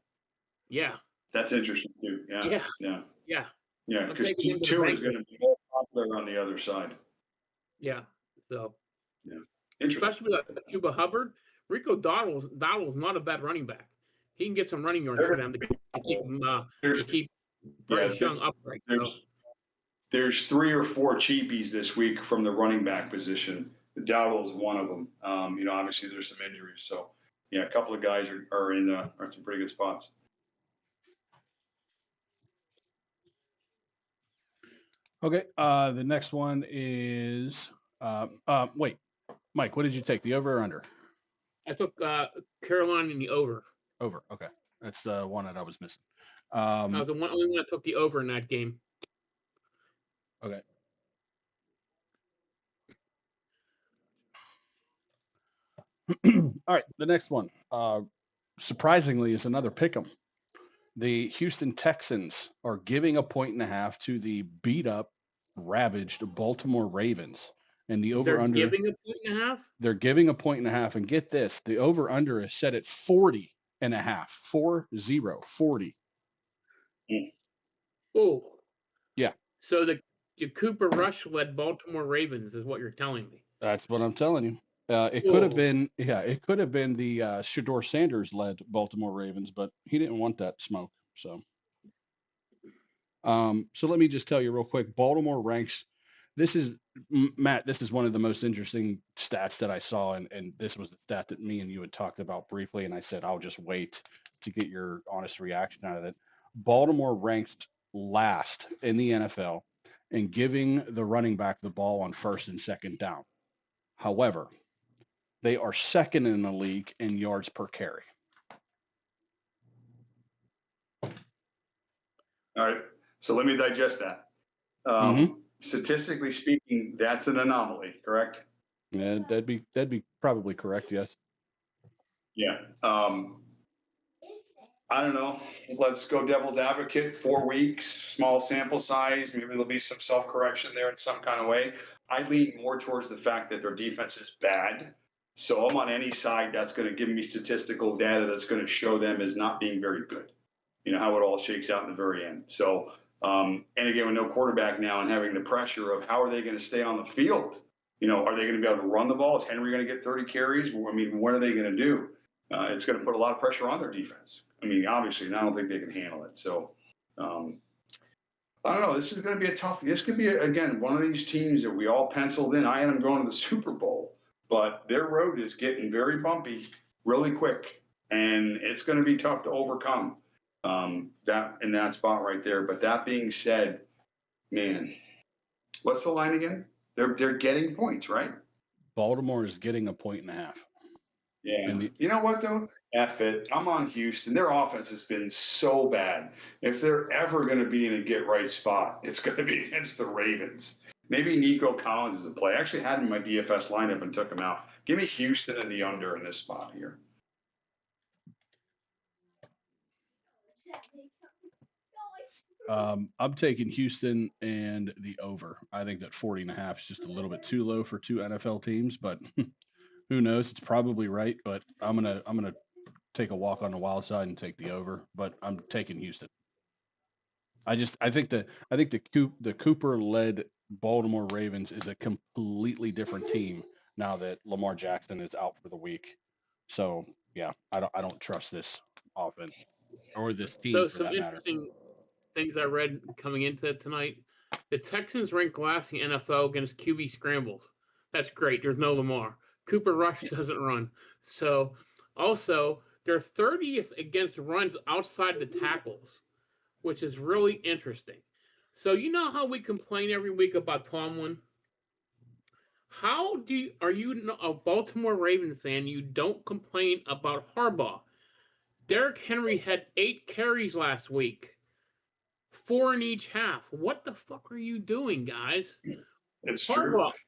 Yeah. That's interesting too. Yeah. Because 2 is going to be more popular on the other side. Yeah. So Yeah. Interesting. especially with Chuba Hubbard, Rico Dowdle's not a bad running back. He can get some running yards for them to keep Bryce Young upright. So. There's 3 or 4 cheapies this week from the running back position. Dowdle is one of them. Obviously there's some injuries, so yeah, a couple of guys are in some pretty good spots. Okay. The next one is wait, Mike, what did you take? The over or under? I took Carolina in the over. Over. Okay, that's the one that I was missing. I was the only one that took the over in that game. Okay. All right, the next one, surprisingly, is another pick'em. The Houston Texans are giving a 1.5 to the beat up, ravaged Baltimore Ravens, and the over under. They're giving a 1.5. They're giving a 1.5, and get this: the over under is set at 40.5. 40. Oh. Yeah. So the Cooper Rush led Baltimore Ravens is what you're telling me. That's what I'm telling you. It could have been, the Shedeur Sanders led Baltimore Ravens, but he didn't want that smoke. So let me just tell you real quick. Baltimore ranks. This is Matt. This is one of the most interesting stats that I saw, and this was the stat that me and you had talked about briefly. And I said I'll just wait to get your honest reaction out of it. Baltimore ranks last in the NFL in giving the running back the ball on first and second down. However, they are second in the league in yards per carry. All right. So let me digest that. Statistically speaking, that's an anomaly, correct? Yeah, that'd be probably correct. Yes. Yeah. I don't know. Let's go devil's advocate. 4 weeks, small sample size. Maybe there'll be some self-correction there in some kind of way. I lean more towards the fact that their defense is bad. So I'm on any side that's going to give me statistical data that's going to show them as not being very good. How it all shakes out in the very end. So, and again, with no quarterback now and having the pressure of how are they going to stay on the field? Are they going to be able to run the ball? Is Henry going to get 30 carries? I mean, what are they going to do? It's going to put a lot of pressure on their defense. I mean, obviously, and I don't think they can handle it. So, I don't know. This is going to be this could be, again, one of these teams that we all penciled in. I had them going to the Super Bowl, but their road is getting very bumpy really quick, and it's going to be tough to overcome that in that spot right there. But that being said, man, what's the line again? They're getting points, right? Baltimore is getting a 1.5. Yeah. You know what, though? F it. I'm on Houston. Their offense has been so bad. If they're ever going to be in a get-right spot, it's going to be against the Ravens. Maybe Nico Collins is a play. I actually had him in my DFS lineup and took him out. Give me Houston and the under in this spot here. I'm taking Houston and the over. I think that 40.5 is just a little bit too low for 2 NFL teams, but who knows? It's probably right, but I'm gonna take a walk on the wild side and take the over, but I'm taking Houston. I think the Cooper-led Baltimore Ravens is a completely different team now that Lamar Jackson is out for the week. So yeah, I don't trust this offense or this team. So for some that interesting matter. things I read coming into it tonight. The Texans ranked last in the NFL against QB scrambles. That's great. There's no Lamar. Cooper Rush doesn't run. So also they're 30th against runs outside the tackles, which is really interesting. So you know how we complain every week about Tomlin? Are you a Baltimore Raven fan? You don't complain about Harbaugh. Derrick Henry had 8 carries last week, 4 in each half. What the fuck are you doing, guys? It's Harbaugh, true.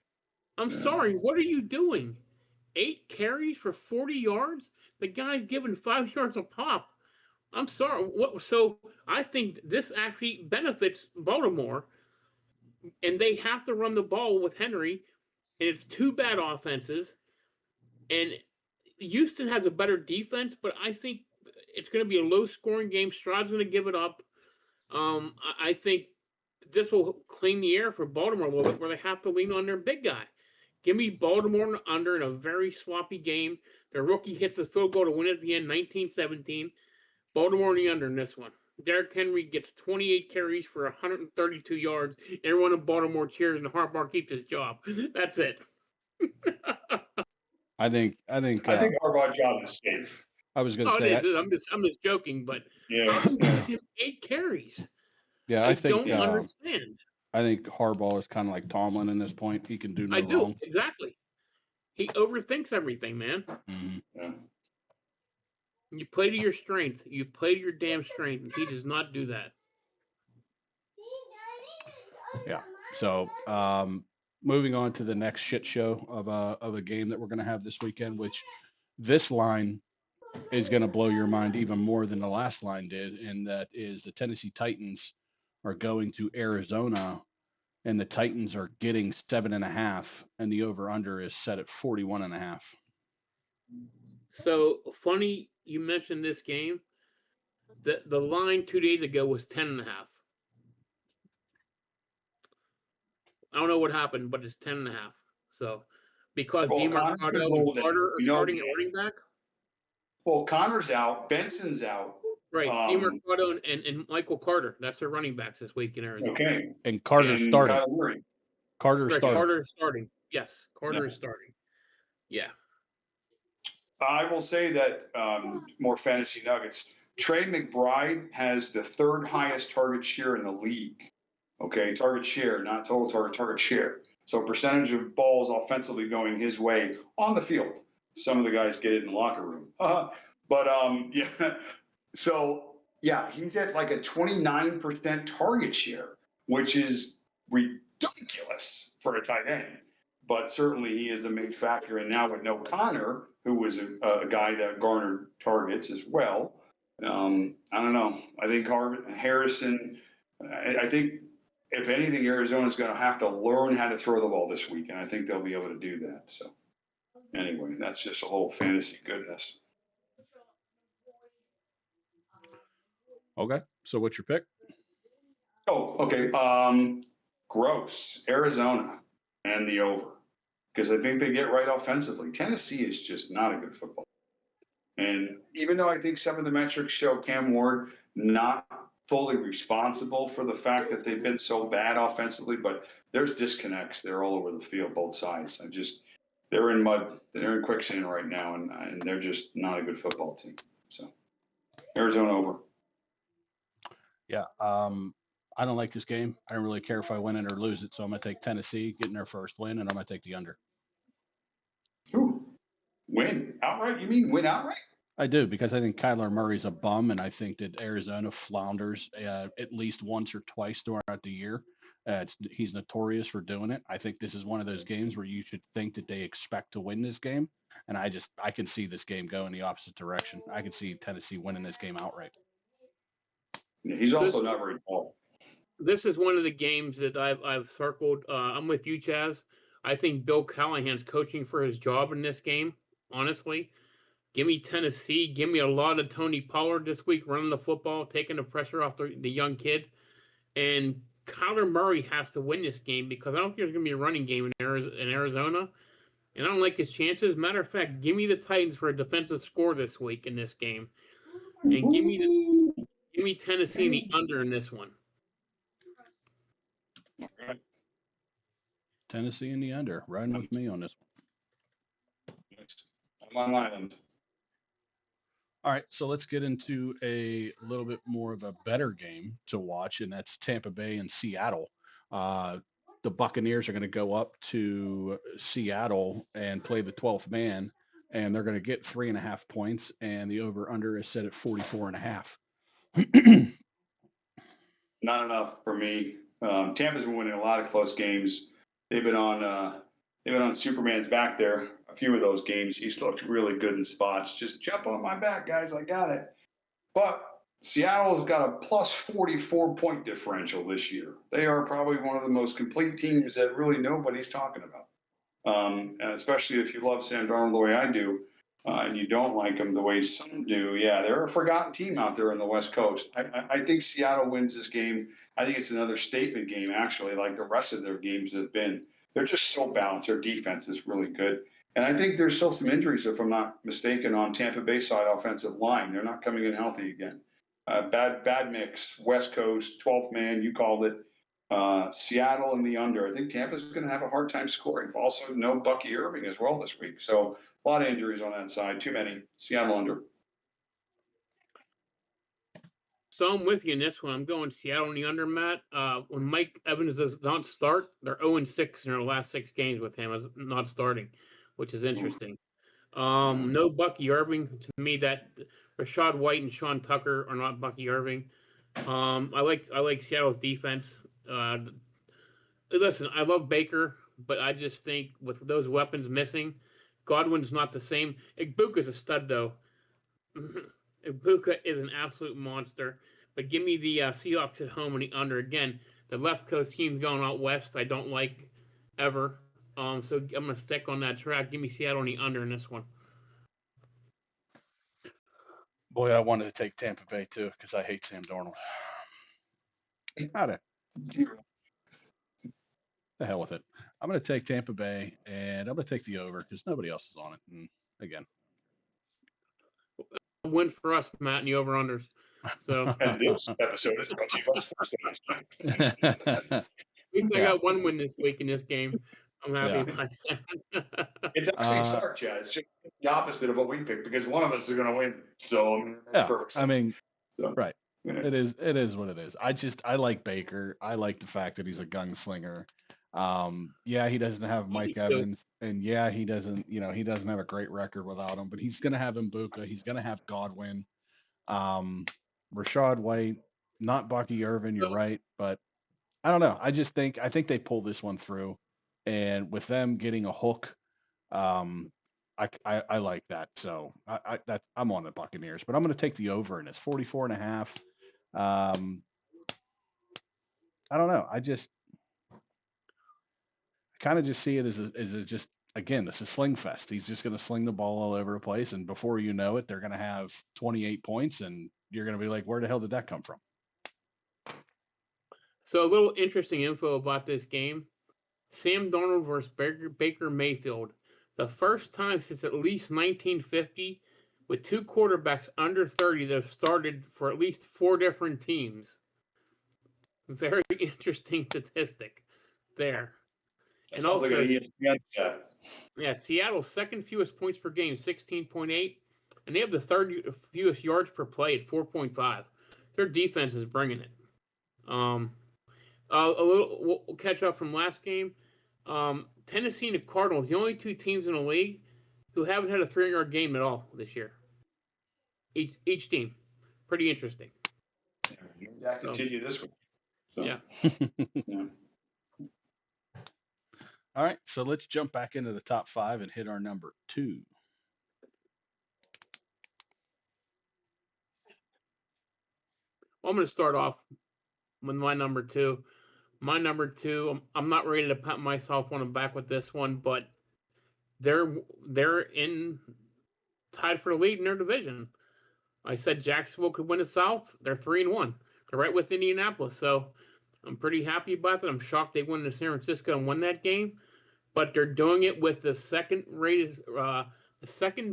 I'm sorry. What are you doing? 8 carries for 40 yards? The guy's giving 5 yards a pop. I'm sorry. So I think this actually benefits Baltimore, and they have to run the ball with Henry, and it's 2 bad offenses. And Houston has a better defense, but I think it's going to be a low-scoring game. Stroud's going to give it up. I think this will clean the air for Baltimore a little bit, where they have to lean on their big guy. Give me Baltimore under in a very sloppy game. Their rookie hits a field goal to win at the end, 19-17. Baltimore in the under in this one. Derrick Henry gets 28 carries for 132 yards. Everyone in Baltimore cheers, and Harbaugh keeps his job. That's it. I think Harbaugh's job is safe. I was going to Oh, say, it is. I'm just joking, but Yeah. how do you give him 8 carries? yeah, I don't understand. I think Harbaugh is kind of like Tomlin in this point. He can do no I do wrong. exactly. He overthinks everything, man. Mm-hmm. Yeah. You play to your strength. You play to your damn strength. And he does not do that. Yeah. So, moving on to the next shit show of a game that we're going to have this weekend, which this line is going to blow your mind even more than the last line did, and that is the Tennessee Titans are going to Arizona, and the Titans are getting 7.5, and the over/under is set at 41.5. So funny you mentioned this game. The line 2 days ago was 10.5. I don't know what happened, but it's 10.5. So because DeMarcado and Carter are starting at running back. Well, Connor's out, Benson's out. Right, DeMarcado and Michael Carter. That's their running backs this week in Arizona. Okay. And Carter's starting. Carter's starting. Carter is starting. Yes, Carter is starting. Yeah. I will say that more fantasy nuggets. Trey McBride has the 3rd highest target share in the league. Okay, target share, not total target share. So percentage of balls offensively going his way on the field. Some of the guys get it in the locker room. But yeah. So yeah, he's at like a 29% target share, which is ridiculous for a tight end. But certainly he is a big factor. And now with no Connor, who was a guy that garnered targets as well. I don't know. I think Harrison, I think if anything, Arizona's going to have to learn how to throw the ball this week. And I think they'll be able to do that. So anyway, that's just a whole fantasy goodness. Okay. So what's your pick? Oh, okay. Gross, Arizona, and the over. Because I think they get right offensively. Tennessee is just not a good football. And even though I think some of the metrics show Cam Ward not fully responsible for the fact that they've been so bad offensively, but there's disconnects. They're all over the field, both sides. They're in mud. They're in quicksand right now, and they're just not a good football team. So Arizona over. Yeah. I don't like this game. I don't really care if I win it or lose it. So I'm going to take Tennessee getting their first win, and I'm going to take the under. Ooh, win outright? You mean win outright? I do, because I think Kyler Murray's a bum, and I think that Arizona flounders at least once or twice throughout the year. He's notorious for doing it. I think this is one of those games where you should think that they expect to win this game, and I can see this game go in the opposite direction. I can see Tennessee winning this game outright. Yeah, he's also not very tall. This is one of the games that I've circled. I'm with you, Chaz. I think Bill Callahan's coaching for his job in this game, honestly. Give me Tennessee. Give me a lot of Tony Pollard this week running the football, taking the pressure off the young kid. And Kyler Murray has to win this game because I don't think there's going to be a running game in Arizona. And I don't like his chances. Matter of fact, give me the Titans for a defensive score this week in this game. And give me Tennessee in the under in this one. Tennessee in the under. Riding with me on this one. I'm on island. All right, so let's get into a little bit more of a better game to watch, and that's Tampa Bay and Seattle. The Buccaneers are going to go up to Seattle and play the 12th man, and they're going to get 3.5 points, and the over/under is set at 44.5. Not enough for me. Tampa's been winning a lot of close games. They've been on Superman's back there. A few of those games, he's looked really good in spots. Just jump on my back, guys. I got it. But Seattle's got a plus 44 point differential this year. They are probably one of the most complete teams that really nobody's talking about. And especially if you love Sam Darnold the way I do, and you don't like him the way some do. Yeah, they're a forgotten team out there on the West Coast. I think Seattle wins this game. I think it's another statement game, actually, like the rest of their games have been. they're just so balanced. Their defense is really good. And I think there's still some injuries, if I'm not mistaken, on Tampa Bay side offensive line. They're not coming in healthy again. Bad mix. West Coast, 12th man, you called it. Seattle in the under. I think Tampa's going to have a hard time scoring. Also, no Bucky Irving as well this week. So a lot of injuries on that side. Too many. Seattle under. So I'm with you in this one. I'm going Seattle in the under, Matt. When Mike Evans does not start, they're 0-6 in their last 6 games with him as not starting, which is interesting. No Bucky Irving. To me, that Rashad White and Sean Tucker are not Bucky Irving. I like Seattle's defense. Listen, I love Baker, but I just think with those weapons missing, Godwin's not the same. Igbuka's a stud, though. Ibuka is an absolute monster. But give me the Seahawks at home and the under. Again, the left coast teams going out west, I don't like ever. So I'm going to stick on that track. Give me Seattle on the under in this one. Boy, I wanted to take Tampa Bay too because I hate Sam Darnold. The hell with it. I'm going to take Tampa Bay, and I'm going to take the over because nobody else is on it. And again, a win for us, Matt, and the over-unders. So and this episode is brought to you by Sports Dummies. At least I got one win this week in this game. I'm happy about that. It's actually smart, Chad. It's just the opposite of what we picked because one of us is going to win. So yeah, perfect sense. I mean, so, right. Yeah. It is what it is. I like Baker. I like the fact that he's a gunslinger. Yeah, he doesn't have Mike Evans, and yeah, he doesn't have a great record without him, but he's going to have Mbuka. He's going to have Godwin. Rashad White, not Bucky Irvin, you're right, but I don't know. I think they pull this one through, and with them getting a hook, I like that. So I'm on the Buccaneers, but I'm going to take the over in this 44.5. I don't know. I kind of just see it as just again, this is sling fest. He's just going to sling the ball all over the place, and before you know it, they're going to have 28 points, and you're going to be like, where the hell did that come from? So a little interesting info about this game. Sam Darnold versus Baker Mayfield. The first time since at least 1950 with 2 quarterbacks under 30 that have started for at least 4 different teams. Very interesting statistic there. That's and also, yeah, Seattle's second fewest points per game, 16.8, and they have the third fewest yards per play at 4.5. Their defense is bringing it. We'll catch up from last game. Tennessee and the Cardinals, the only 2 teams in the league who haven't had a 300-yard game at all this year. Each team. Pretty interesting. That continue this week. So, yeah. Yeah. All right, so let's jump back into the top 5 and hit our number 2. Well, I'm going to start off with my number 2. My number 2, I'm not ready to pat myself on the back with this one, but they're in tied for the lead in their division. I said Jacksonville could win the South. They're 3-1. They're right with Indianapolis, so I'm pretty happy about that. I'm shocked they went to San Francisco and won that game, but they're doing it with the second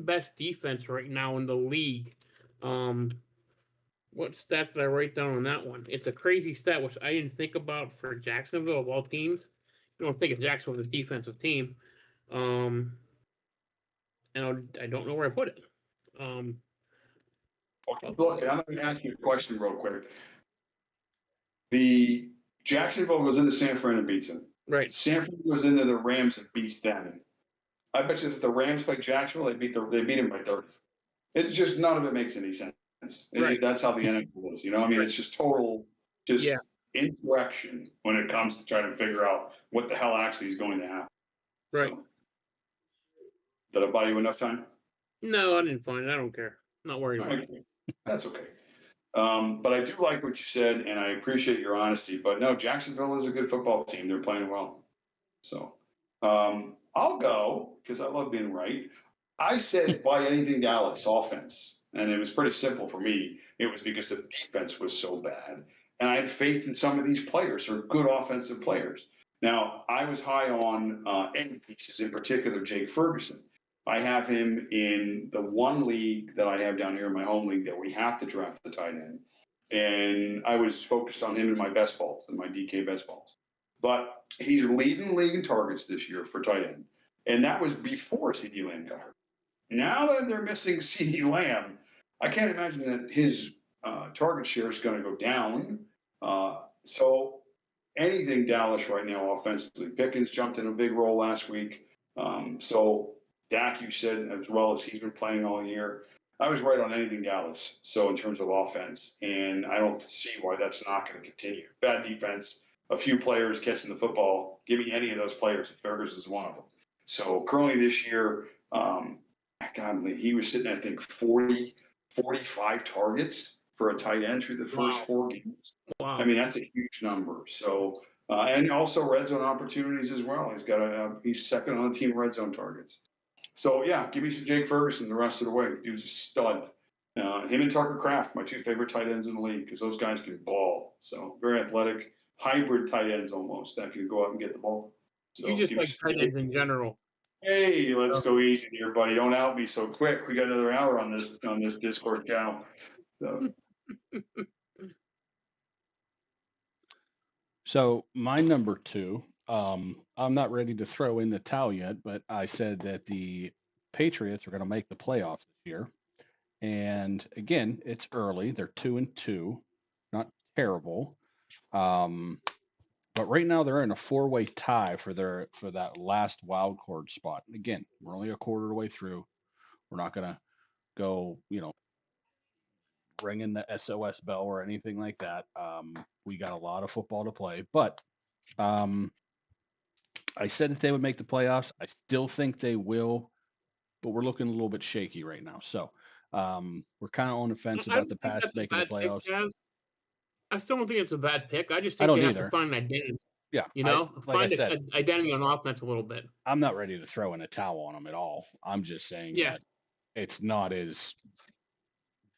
best defense right now in the league. What stat did I write down on that one? It's a crazy stat, which I didn't think about for Jacksonville of all teams. You don't think of Jacksonville as a defensive team. And I don't know where I put it. Look, I'm going to ask you a question real quick. The Jacksonville goes into San Fran and beats them. Right. San Fran goes into the Rams and beats them. I bet you if the Rams play Jacksonville, they beat them by 30. It's just none of it makes any sense. Right. That's how the NFL is. I mean, it's just total insurrection when it comes to trying to figure out what the hell actually is going to happen. Right. So, did I buy you enough time? No, I didn't find it. I don't care. I'm not worried about it. That's okay. But I do like what you said, and I appreciate your honesty. But no, Jacksonville is a good football team. They're playing well. So I'll go because I love being right. I said buy anything Dallas offense, and it was pretty simple for me. It was because the defense was so bad, and I had faith in some of these players who are good offensive players. Now, I was high on end pieces, in particular Jake Ferguson. I have him in the one league that I have down here in my home league that we have to draft the tight end. And I was focused on him in my best balls, in my DK best balls. But he's leading the league in targets this year for tight end. And that was before CeeDee Lamb got hurt. Now that they're missing CeeDee Lamb, I can't imagine that his target share is going to go down. So anything Dallas right now offensively. Pickens jumped in a big role last week. So Dak, you said, as well as he's been playing all year. I was right on anything Dallas. So in terms of offense, and I don't see why that's not going to continue. Bad defense, a few players catching the football. Give me any of those players. Ferguson is one of them. So currently this year, God, he was sitting at, I think, 45 targets for a tight end through the first 4 games. Wow. I mean, that's a huge number. So, and also red zone opportunities as well. He's second on the team red zone targets. So yeah, give me some Jake Ferguson the rest of the way. Dude's a stud. Him and Tucker Kraft, my 2 favorite tight ends in the league, because those guys can ball. So very athletic, hybrid tight ends almost that can go out and get the ball. So you just like tight ends in general. Hey, let's go easy here, buddy. Don't out me so quick. We got another hour on this Discord channel. So my number 2, I'm not ready to throw in the towel yet, but I said that the Patriots are going to make the playoffs this year. And again, it's early. They're 2-2, not terrible. But right now they're in a 4-way tie for that last wild card spot. Again, we're only a quarter of the way through. We're not going to go, ringing the SOS bell or anything like that. We got a lot of football to play, but I said that they would make the playoffs. I still think they will, but we're looking a little bit shaky right now. So we're kind of on the fence about the Pats making the playoffs. I still don't think it's a bad pick. I just think I don't they have either. to find an identity. Yeah, find an identity on offense a little bit. I'm not ready to throw in a towel on them at all. I'm just saying that it's not as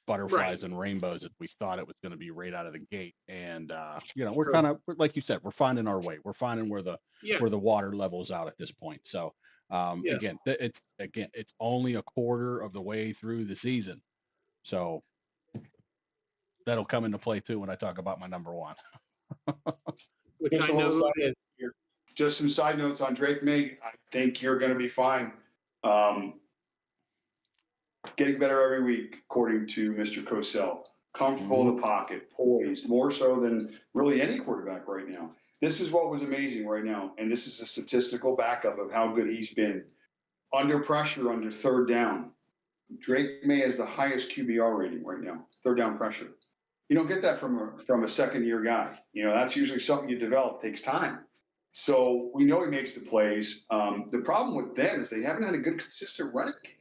butterflies and rainbows as we thought it was going to be right out of the gate. And we're kind of, like you said, we're finding our way. We're finding where the water levels out at this point. So again, it's only a quarter of the way through the season. So that'll come into play too when I talk about my number 1. Which I know who it is. Just some side notes on Drake May. I think you're going to be fine. Getting better every week, according to Mr. Cosell. Comfortable in the pocket, poised, more so than really any quarterback right now. This is what was amazing right now, and this is a statistical backup of how good he's been. Under pressure, under third down, Drake May has the highest QBR rating right now, third down pressure. You don't get that from a second-year guy. That's usually something you develop, takes time. So we know he makes the plays. The problem with them is they haven't had a good, consistent running game.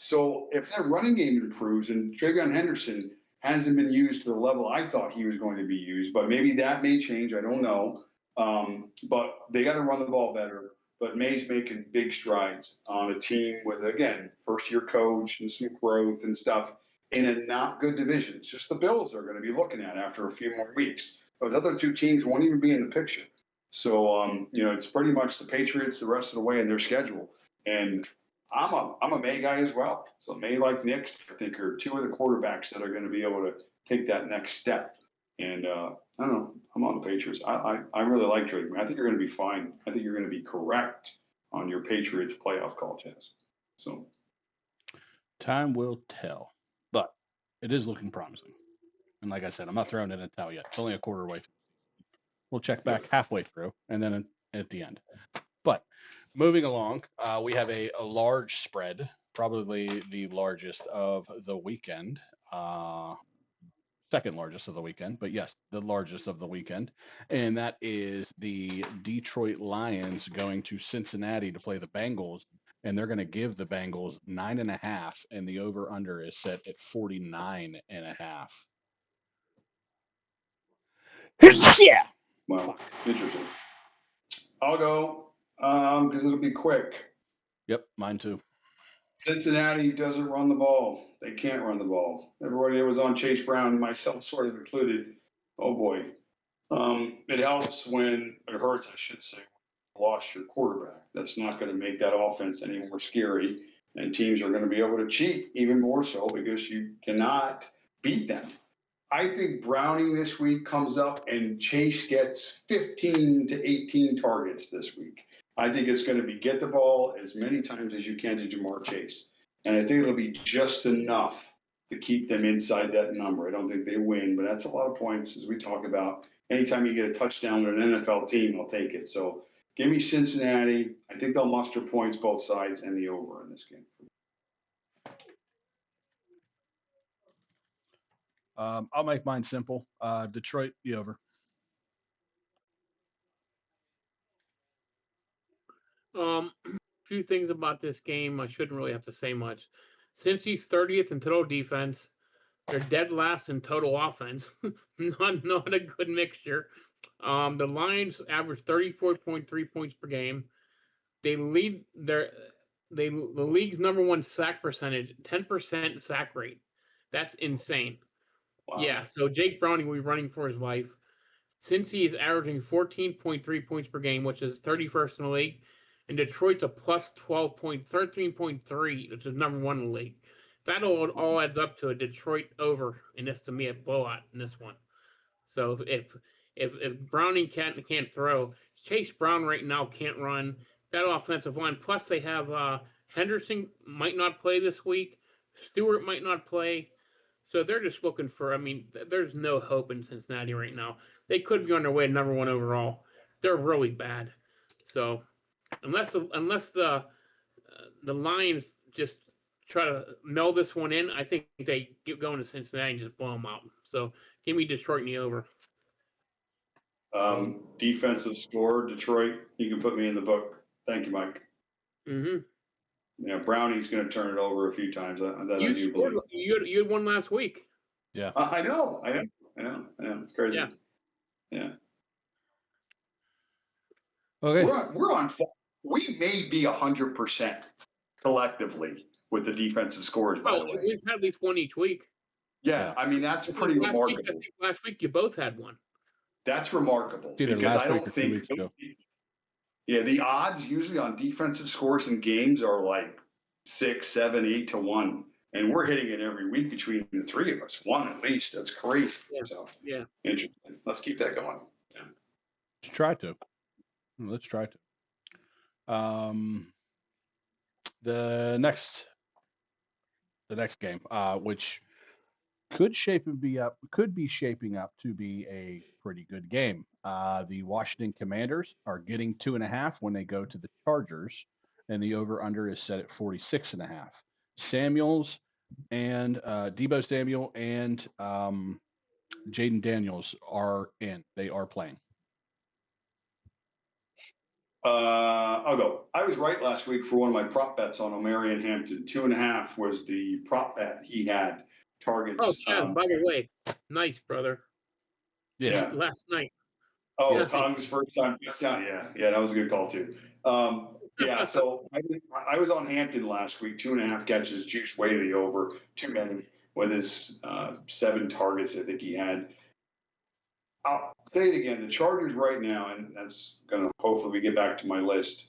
So if that running game improves, and Travion Henderson hasn't been used to the level I thought he was going to be used, but maybe that may change. I don't know. But they got to run the ball better. But May's making big strides on a team with, again, first-year coach and some growth and stuff in a not good division. It's just the Bills are going to be looking at after a few more weeks. Those other 2 teams won't even be in the picture. So, it's pretty much the Patriots the rest of the way in their schedule. And I'm a May guy as well. So May, like Nick's, I think, are 2 of the quarterbacks that are going to be able to take that next step. And I don't know. I'm on the Patriots. I really like Drake. I think you're going to be fine. I think you're going to be correct on your Patriots playoff call, Chaz. So time will tell, but it is looking promising. And like I said, I'm not throwing in a towel yet. It's only a quarter way through. We'll check back halfway through and then at the end. But moving along, we have a large spread, probably the largest of the weekend. Second largest of the weekend, but yes, the largest of the weekend. And that is the Detroit Lions going to Cincinnati to play the Bengals. And they're going to give the Bengals 9.5, and the over-under is set at 49.5. Yeah. Wow, interesting. I'll go because it'll be quick. Yep, mine too. Cincinnati doesn't run the ball. They can't run the ball. Everybody that was on Chase Brown, myself sort of included, oh boy. It helps when, it hurts, I should say, lost your quarterback. That's not going to make that offense any more scary. And teams are going to be able to cheat even more so because you cannot beat them. I think Browning this week comes up and Chase gets 15 to 18 targets this week. I think it's going to be get the ball as many times as you can to Jamar Chase. And I think it'll be just enough to keep them inside that number. I don't think they win, but that's a lot of points as we talk about. Anytime you get a touchdown with an NFL team, I'll take it. So give me Cincinnati. I think they'll muster points both sides and the over in this game. I'll make mine simple. Detroit, the over. Few things about this game. I shouldn't really have to say much. Cincy's 30th in total defense. They're dead last in total offense. not a good mixture. The Lions average 34.3 points per game. They lead the league's number one sack percentage, 10% sack rate. That's insane. Wow. Yeah, so Jake Browning will be running for his life. Cincy is averaging 14.3 points per game, which is 31st in the league. And Detroit's a plus 13.3, which is number one in the league. That all adds up to a Detroit over, and this to me a blowout in this one. So if Browning can't throw, Chase Brown right now can't run. That offensive line, plus they have Henderson might not play this week. Stewart might not play. So they're just looking for, there's no hope in Cincinnati right now. They could be on their way to number one overall. They're really bad. So unless the Lions just try to meld this one in, I think they get going to Cincinnati and just blow them out. So give me Detroit in the over. Defensive score, Detroit. You can put me in the book. Thank you, Mike. Mm-hmm. Yeah, Browning's going to turn it over a few times. That You I do scored, believe. you had one last week. Yeah. I know. It's crazy. Yeah. Okay. We're on. We may be 100% collectively with the defensive scores. By the way, We've had at least one each week. Yeah, that's pretty remarkable. I think last week you both had one. That's remarkable. Either because last I week don't or 2 think. weeks ago. Yeah, the odds usually on defensive scores in games are like 6, 7, 8 to 1. And we're hitting it every week between the three of us. One at least. That's crazy. Yeah. So Yeah. interesting. Let's keep that going. Yeah. Let's try to. The next game, which could be shaping up to be a pretty good game. The Washington Commanders are getting 2.5 when they go to the Chargers, and the over/under is set at 46.5. Samuels and Deebo Samuel and Jaden Daniels are in. They are playing. I'll go. I was right last week for one of my prop bets on Omarion Hampton. 2.5 was the prop bet he had. Targets. Oh, Chad, by the way, nice, brother. Yes. Yeah. Last night. Oh, Yes. Tongue's first time touchdown. Yeah, that was a good call too. So I was on Hampton last week. 2.5 catches, juice way to the over. Too many with his 7 targets. I think he had. I'll say it again. The Chargers right now, and that's gonna hopefully we get back to my list.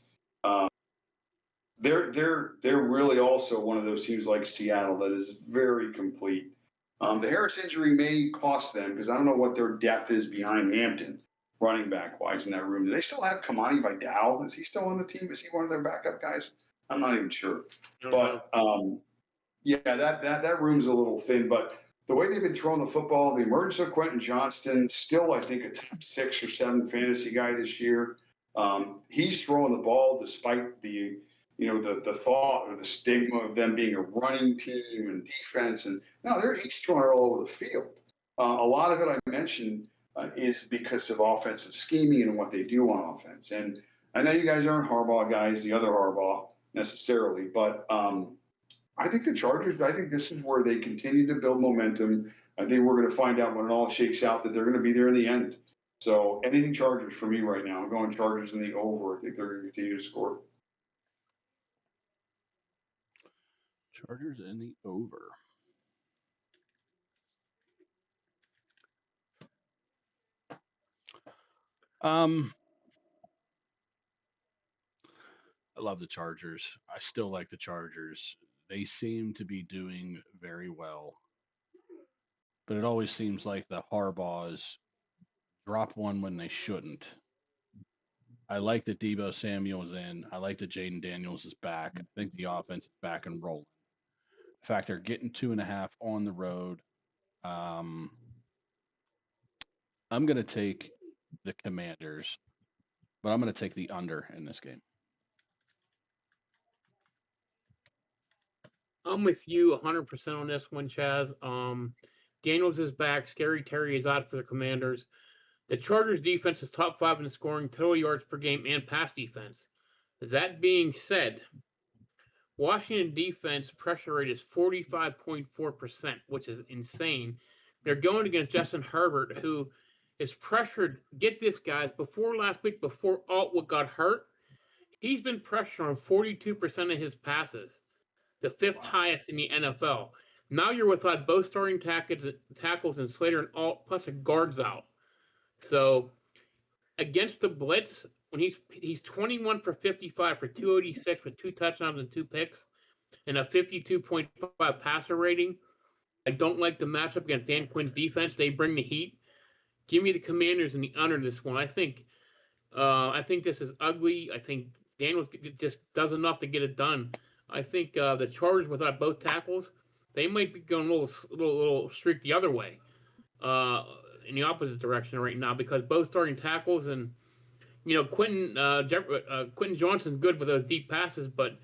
They're really also one of those teams like Seattle that is very complete. The Harris injury may cost them because I don't know what their depth is behind Hampton, running back wise in that room. Do they still have Kamani Vidal? Is he still on the team? Is he one of their backup guys? I'm not even sure. But that room's a little thin. But the way they've been throwing the football, the emergence of Quentin Johnston, still I think a top 6 or 7 fantasy guy this year. He's throwing the ball despite the thought or the stigma of them being a running team and defense. And no, he's throwing it all over the field. A lot of it I mentioned is because of offensive scheming and what they do on offense. And I know you guys aren't Harbaugh guys, the other Harbaugh necessarily, but I think the Chargers, I think this is where they continue to build momentum. I think we're going to find out when it all shakes out that they're going to be there in the end. So anything Chargers for me right now. I'm going Chargers in the over. I think they're going to continue to score. Chargers in the over. I love the Chargers. I still like the Chargers. They seem to be doing very well, but it always seems like the Harbaughs drop one when they shouldn't. I like that Debo Samuel's in. I like that Jaden Daniels is back. I think the offense is back and rolling. In fact, they're getting 2.5 on the road. I'm going to take the Commanders, but I'm going to take the under in this game. I'm with you 100% on this one, Chaz. Daniels is back. Scary Terry is out for the Commanders. The Chargers defense is top 5 in scoring, total yards per game, and pass defense. That being said, Washington defense pressure rate is 45.4%, which is insane. They're going against Justin Herbert, who is pressured. Get this, guys. Before last week, before Altwood got hurt, he's been pressured on 42% of his passes, the 5th highest in the NFL. Now you're without both starting tackles and Slater and Alt, plus a guards out. So against the blitz, when he's 21 for 55 for 286 with 2 touchdowns and 2 picks and a 52.5 passer rating. I don't like the matchup against Dan Quinn's defense. They bring the heat. Give me the Commanders in the under this one. I think this is ugly. I think Daniels just does enough to get it done. I think the Chargers without both tackles, they might be going a little streak the other way, in the opposite direction right now, because both starting tackles and Quentin Johnson's good with those deep passes, but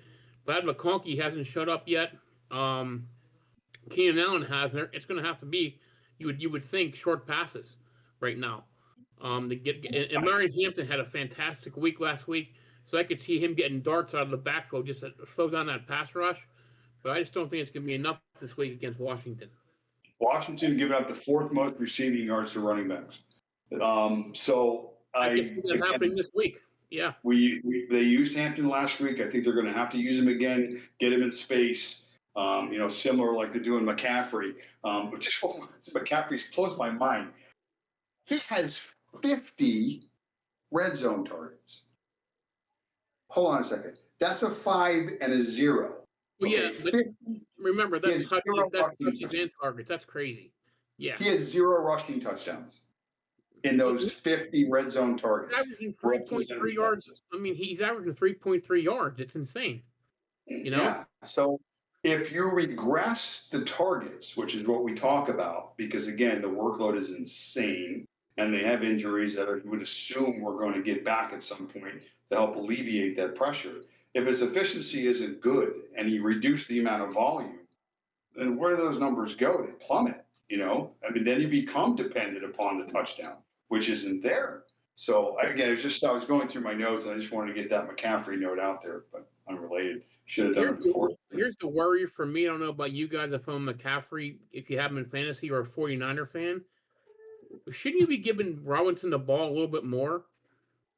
Brad McConkey hasn't showed up yet. Keenan Allen hasn't. It's going to have to be you would think short passes right now. And Marion Hampton had a fantastic week last week, so I could see him getting darts out of the backfield just to slow down that pass rush. But I just don't think it's going to be enough this week against Washington. Washington giving up the 4th most receiving yards to running backs. So I can see that happening this week. Yeah. They used Hampton last week. I think they're going to have to use him again, get him in space. Similar like they're doing McCaffrey. But just McCaffrey's blows my mind. He has 50 red zone targets. Hold on a second. That's a 5 and a 0. Well, yeah, but remember that's touches and targets. That's crazy. Yeah. He has 0 rushing touchdowns in those 50 red zone targets. He's averaging 3.3 yards. I mean, he's averaging 3.3 yards. It's insane. Yeah. So if you regress the targets, which is what we talk about, because again, the workload is insane and they have injuries that you would assume we're going to get back at some point to help alleviate that pressure. If his efficiency isn't good and you reduce the amount of volume, then where do those numbers go? They plummet, then you become dependent upon the touchdown, which isn't there. So again, I was going through my notes and I just wanted to get that McCaffrey note out there, but unrelated. Should have done it before. Here's the worry for me. I don't know about you guys if I'm McCaffrey, if you have him in fantasy or a 49er fan. Shouldn't you be giving Robinson the ball a little bit more?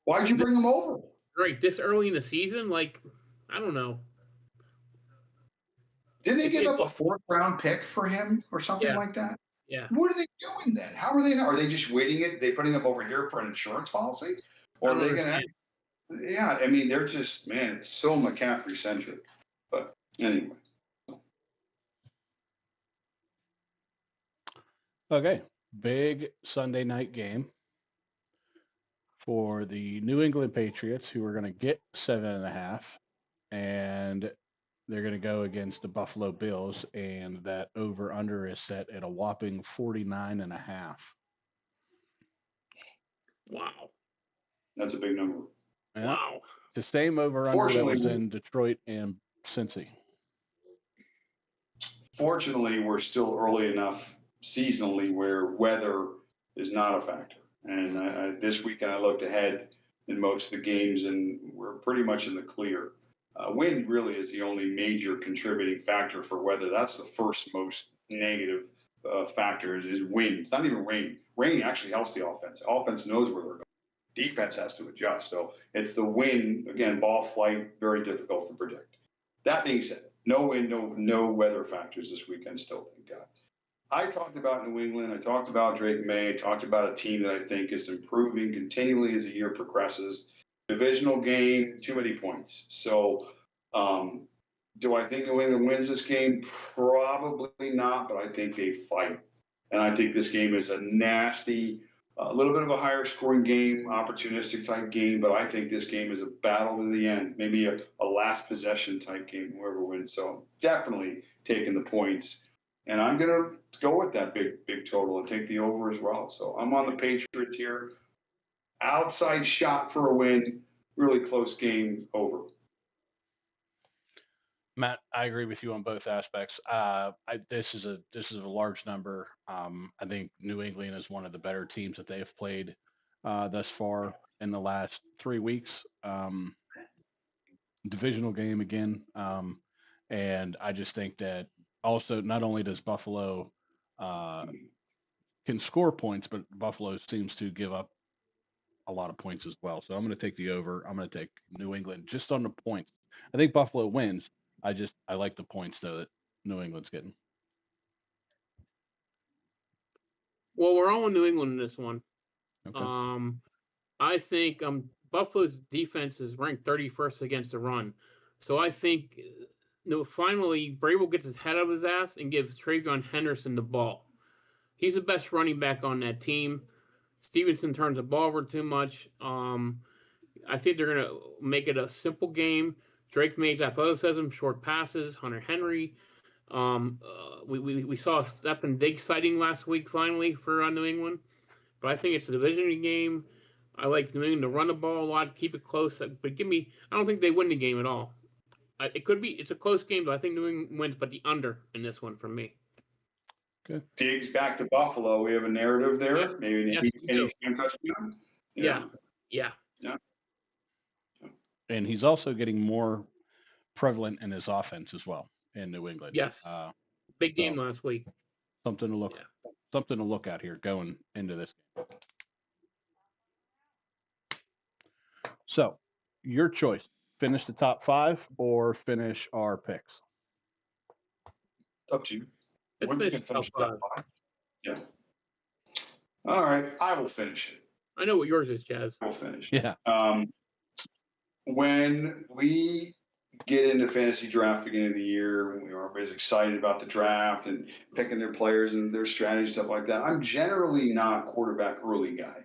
Why'd you bring him over? Right, this early in the season? Like, I don't know. Didn't they give up a 4th round pick for him or something like that? Yeah. What are they doing then? How are they not? Are they just waiting it? They putting him over here for an insurance policy? Or are they going to? Yeah, I mean, they're just, man, it's so McCaffrey centric. But anyway. Okay. Big Sunday night game for the New England Patriots, who are going to get 7.5, and they're going to go against the Buffalo Bills, and that over-under is set at a whopping 49.5. Wow. That's a big number. Yeah. Wow. The same over-under that was in Detroit and Cincy. Fortunately, we're still early enough seasonally where weather is not a factor. And this weekend I looked ahead in most of the games, and we're pretty much in the clear. Wind really is the only major contributing factor for weather. That's the first most negative factor is wind. It's not even rain. Rain actually helps the offense. The offense knows where they're going. Defense has to adjust. So it's the wind, again, ball flight, very difficult to predict. That being said, no wind, no weather factors this weekend still, thank God. I talked about New England. I talked about Drake May. I talked about a team that I think is improving continually as the year progresses. Divisional game, too many points. So, do I think New England wins this game? Probably not, but I think they fight. And I think this game is a nasty, a little bit of a higher scoring game, opportunistic type game, but I think this game is a battle to the end, maybe a last possession type game, whoever wins. So definitely taking the points. And I'm going to go with that big total and take the over as well. So I'm on the Patriots here. Outside shot for a win, really close game, over. Matt, I agree with you on both aspects. This is a large number. I think New England is one of the better teams that they have played thus far in the last 3 weeks. Divisional game again, and I just think that also not only does Buffalo can score points, but Buffalo seems to give up a lot of points as well. So I'm going to take the over. I'm going to take New England just on the points. I think Buffalo wins. I like the points though that New England's getting. Well, we're all in New England in this one. Okay. I think Buffalo's defense is ranked 31st against the run. So I think finally Vrabel gets his head out of his ass and gives Travion Henderson the ball. He's the best running back on that team. Stevenson turns the ball over too much. I think they're going to make it a simple game. Drake May's athleticism, short passes, Hunter Henry. We saw a Stephen Diggs sighting last week finally for New England. But I think it's a division game. I like New England to run the ball a lot, keep it close. But I don't think they win the game at all. It's a close game, but I think New England wins, but the under in this one for me. Good. Diggs back to Buffalo. We have a narrative there. Yes, Maybe yes, any touchdown. Yeah. And he's also getting more prevalent in his offense as well in New England. Yes. Big game last week. Something to look at here going into this game. So, your choice: finish the top 5 or finish our picks. Up to you. Let's finish top 5. Yeah. All right. I will finish it. I know what yours is, Jazz. I will finish. Yeah. When we get into fantasy draft beginning of the year, when everybody's excited about the draft and picking their players and their strategy, stuff like that, I'm generally not a quarterback early guy.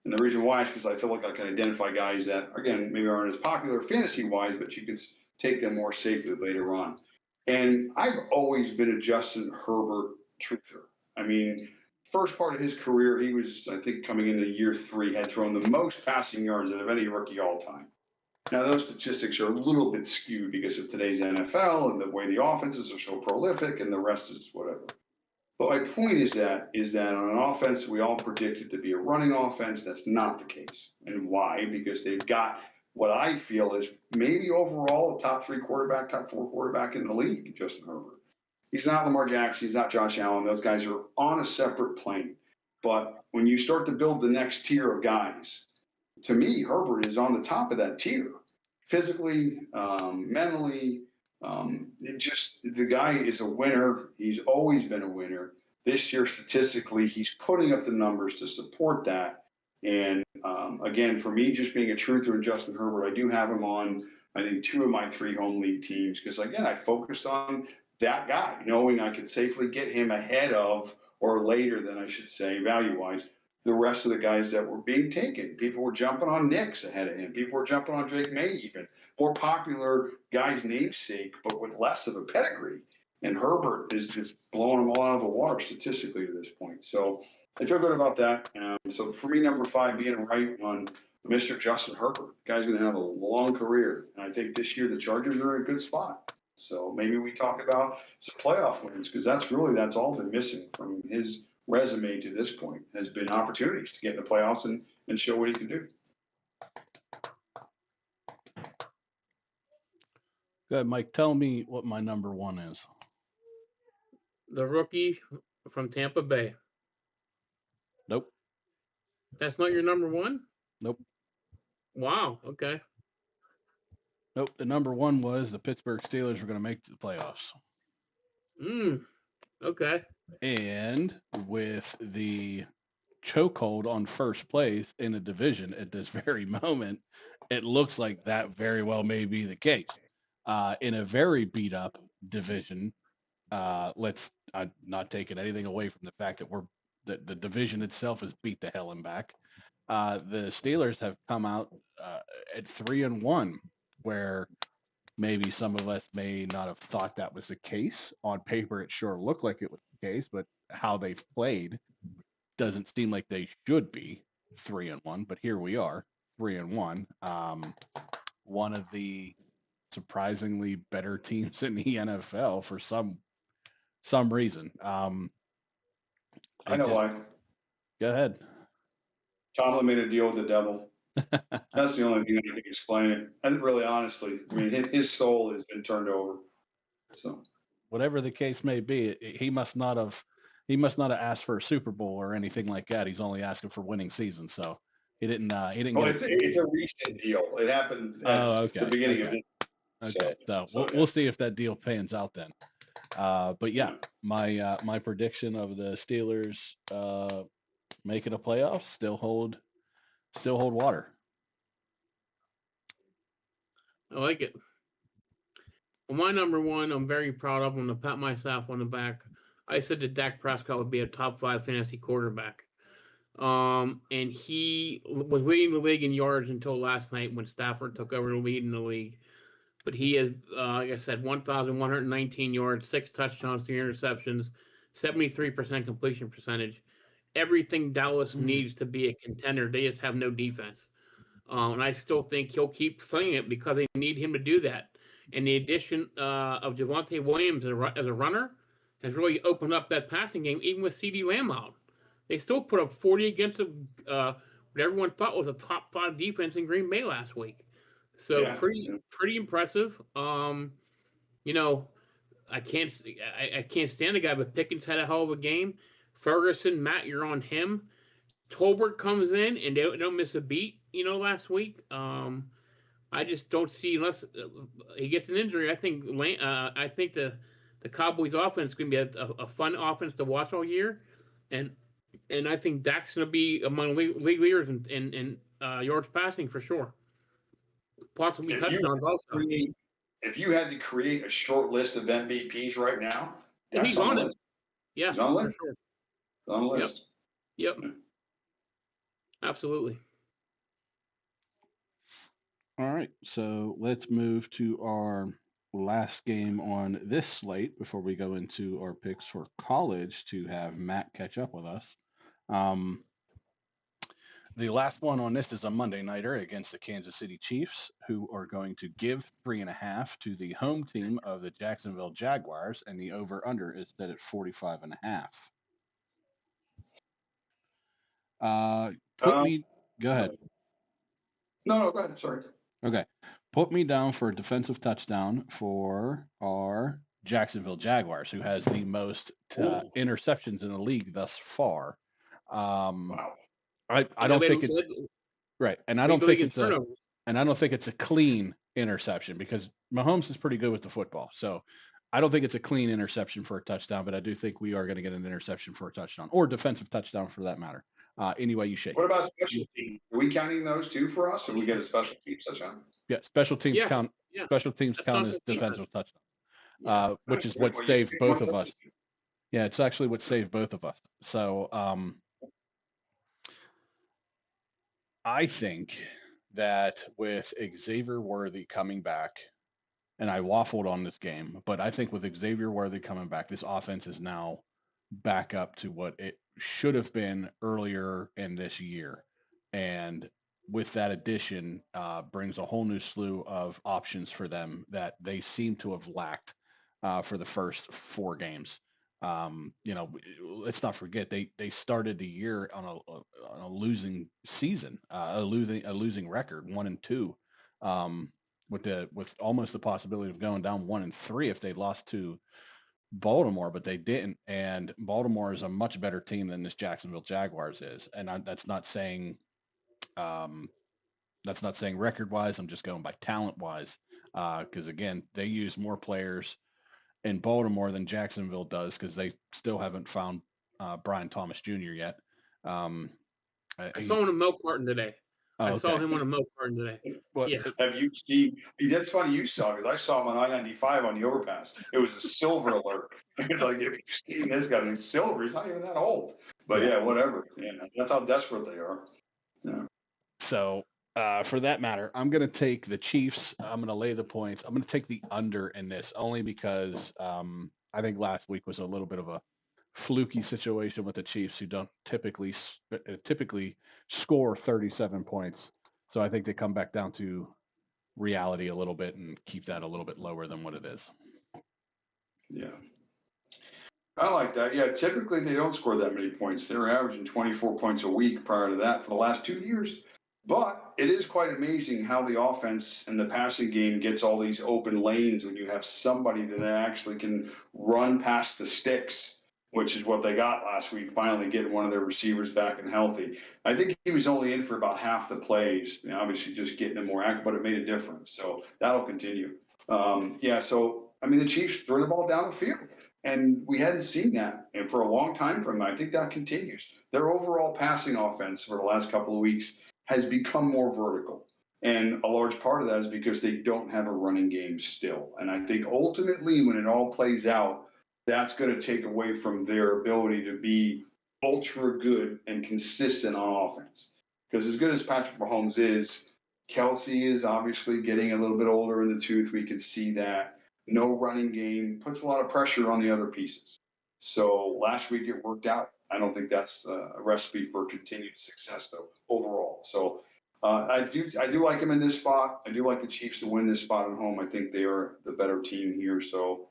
And the reason why is because I feel like I can identify guys that, again, maybe aren't as popular fantasy-wise, but you can take them more safely later on. And I've always been a Justin Herbert truther. I mean, first part of his career, he was, I think, coming into year 3, had thrown the most passing yards out of any rookie all time. Now, those statistics are a little bit skewed because of today's NFL and the way the offenses are so prolific, and the rest is whatever. But my point is that on an offense we all predicted to be a running offense, that's not the case. And why? Because they've got what I feel is maybe overall a top 3 quarterback, top 4 quarterback in the league, Justin Herbert. He's not Lamar Jackson. He's not Josh Allen. Those guys are on a separate plane. But when you start to build the next tier of guys, to me, Herbert is on the top of that tier. Physically, mentally, the guy is a winner. He's always been a winner. This year, statistically, he's putting up the numbers to support that. And again, for me, just being a truther in Justin Herbert, I do have him on, I think, 2 of my 3 home league teams because, again, I focused on that guy, knowing I could safely get him ahead of, or later than I should say, value-wise, the rest of the guys that were being taken. People were jumping on Knicks ahead of him. People were jumping on Drake May even. More popular guys' namesake, but with less of a pedigree. And Herbert is just blowing them all out of the water statistically to this point. So I feel good about that. So for me, number 5 being right on Mr. Justin Herbert. The guy's going to have a long career. And I think this year the Chargers are in a good spot. So maybe we talk about some playoff wins because that's all been missing from his resume to this point has been opportunities to get in the playoffs and show what he can do. Good, Mike. Tell me what my number 1 is. The rookie from Tampa Bay. Nope. That's not your number 1? Nope. Wow. Okay. Nope. The number 1 was the Pittsburgh Steelers were going to make the playoffs. Okay. And with the chokehold on first place in the division at this very moment, it looks like that very well may be the case. In a very beat up division, let's not taking anything away from the fact that the division itself is beat the hell and back. The Steelers have come out at 3-1, where maybe some of us may not have thought that was the case. On paper, it sure looked like it was the case, but how they've played doesn't seem like they should be 3-1. But here we are, 3-1. One of the surprisingly better teams in the NFL for some reason. I know why. Go ahead. Tomlin made a deal with the devil. That's the only thing I can explain it. And really, honestly, I mean, his soul has been turned over. So, whatever the case may be, he must not have asked for a Super Bowl or anything like that. He's only asking for winning seasons. So he didn't. Well, it's a recent deal. It happened at the beginning of it. Okay, so we'll see if that deal pans out then. But yeah, my prediction of the Steelers making a playoff still hold water. I like it. Well, my number one, I'm very proud of. I'm going to pat myself on the back. I said that Dak Prescott would be a top 5 fantasy quarterback. And he was leading the league in yards until last night when Stafford took over the lead in the league. But he has, like I said, 1,119 yards, 6 touchdowns, 3 interceptions, 73% completion percentage. Everything Dallas needs to be a contender. They just have no defense. And I still think he'll keep slinging it because they need him to do that. And the addition of Javonte Williams as a runner has really opened up that passing game, even with CeeDee Lamb out. They still put up 40 against what everyone thought was a top 5 defense in Green Bay last week. So pretty impressive. You know, I can't stand the guy, but Pickens had a hell of a game. Ferguson, Matt, you're on him. Tolbert comes in and they don't miss a beat. You know, last week. I just don't see unless he gets an injury. I think the Cowboys offense is going to be a fun offense to watch all year, and I think Dak's going to be among league leaders in yards passing for sure. Possibly touchdowns also. If you had to create a short list of MVPs right now, he's on it. Yeah, he's on the list. Sure. On the list. Yep. Absolutely. All right, so let's move to our last game on this slate before we go into our picks for college to have Matt catch up with us. The last one on this is a Monday nighter against the Kansas City Chiefs, who are going to give 3.5 to the home team of the Jacksonville Jaguars, and the over/under is set at 45.5. Go ahead. No, go ahead. Sorry. Okay. Put me down for a defensive touchdown for our Jacksonville Jaguars, who has the most interceptions in the league thus far. Wow. I don't think it's right, and I don't think it's a clean interception because Mahomes is pretty good with the football. So I don't think it's a clean interception for a touchdown, but I do think we are going to get an interception for a touchdown or defensive touchdown for that matter. Anyway, you shake. What about special teams? Are we counting those too for us? Or we get a special teams touchdown? Yeah, special teams count. Yeah. Special teams count as defensive touchdown, which is what saved both of us. Yeah, it's actually what saved both of us. So I think that with Xavier Worthy coming back, and I waffled on this game, but I think with Xavier Worthy coming back, this offense is now back up to what it should have been earlier in this year. And with that addition, brings a whole new slew of options for them that they seem to have lacked for the first 4 games. Let's not forget they started the year on a losing season, a losing record, 1-2, with almost the possibility of going down 1-3 if they lost to Baltimore, but they didn't. And Baltimore is a much better team than this Jacksonville Jaguars is, and that's not saying record wise. I'm just going by talent wise, because again, they use more players in Baltimore than Jacksonville does because they still haven't found Brian Thomas Jr. yet. I saw him on a milk carton today. I saw okay. him on a milk carton today. What, Yeah. Have you seen? That's funny you saw because I saw him on I-95 on the overpass. It was a silver alert. It's like, if you've seen this guy, he's silver. He's not even that old. But yeah, whatever. Yeah, that's how desperate they are. Yeah. So for that matter, I'm going to take the Chiefs. I'm going to lay the points. I'm going to take the under in this only because I think last week was a little bit of a fluky situation with the Chiefs, who don't typically score 37 points. So I think they come back down to reality a little bit and keep that a little bit lower than what it is. Yeah. I like that. Yeah, typically they don't score that many points. They're averaging 24 points a week prior to that for the last 2 years. But it is quite amazing how the offense and the passing game gets all these open lanes when you have somebody that actually can run past the sticks, which is what they got last week, finally getting one of their receivers back and healthy. I think he was only in for about half the plays, obviously just getting him more active, but it made a difference. So that'll continue. The Chiefs throw the ball down the field. And we hadn't seen that for a long time from them. I think that continues. Their overall passing offense for the last couple of weeks has become more vertical. And a large part of that is because they don't have a running game still. And I think ultimately when it all plays out, that's going to take away from their ability to be ultra good and consistent on offense. Because as good as Patrick Mahomes is, Kelsey is obviously getting a little bit older in the tooth. We can see that. No running game puts a lot of pressure on the other pieces. So last week it worked out. I don't think that's a recipe for continued success, though, overall. So I do like them in this spot. I do like the Chiefs to win this spot at home. I think they are the better team here. So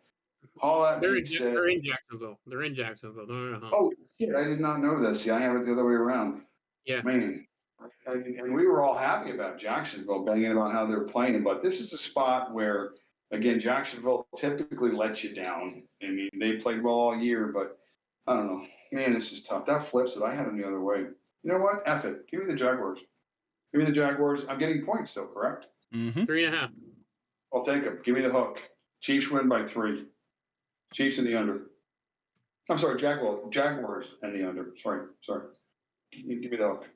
all that being said, they're in Jacksonville. They're in Jacksonville. Oh, shit, I did not know this. Yeah, I have it the other way around. Yeah. Man. And we were all happy about Jacksonville, banging about how they're playing. But this is a spot where, again, Jacksonville typically lets you down. I mean, they played well all year, but I don't know. Man, this is tough. That flips it. I had them the other way. You know what? F it. Give me the Jaguars. Give me the Jaguars. I'm getting points still, correct? Mm-hmm. 3.5. I'll take them. Give me the hook. Chiefs win by 3. Chiefs in the under. I'm sorry, Jaguars and the under. Sorry. Give me the hook.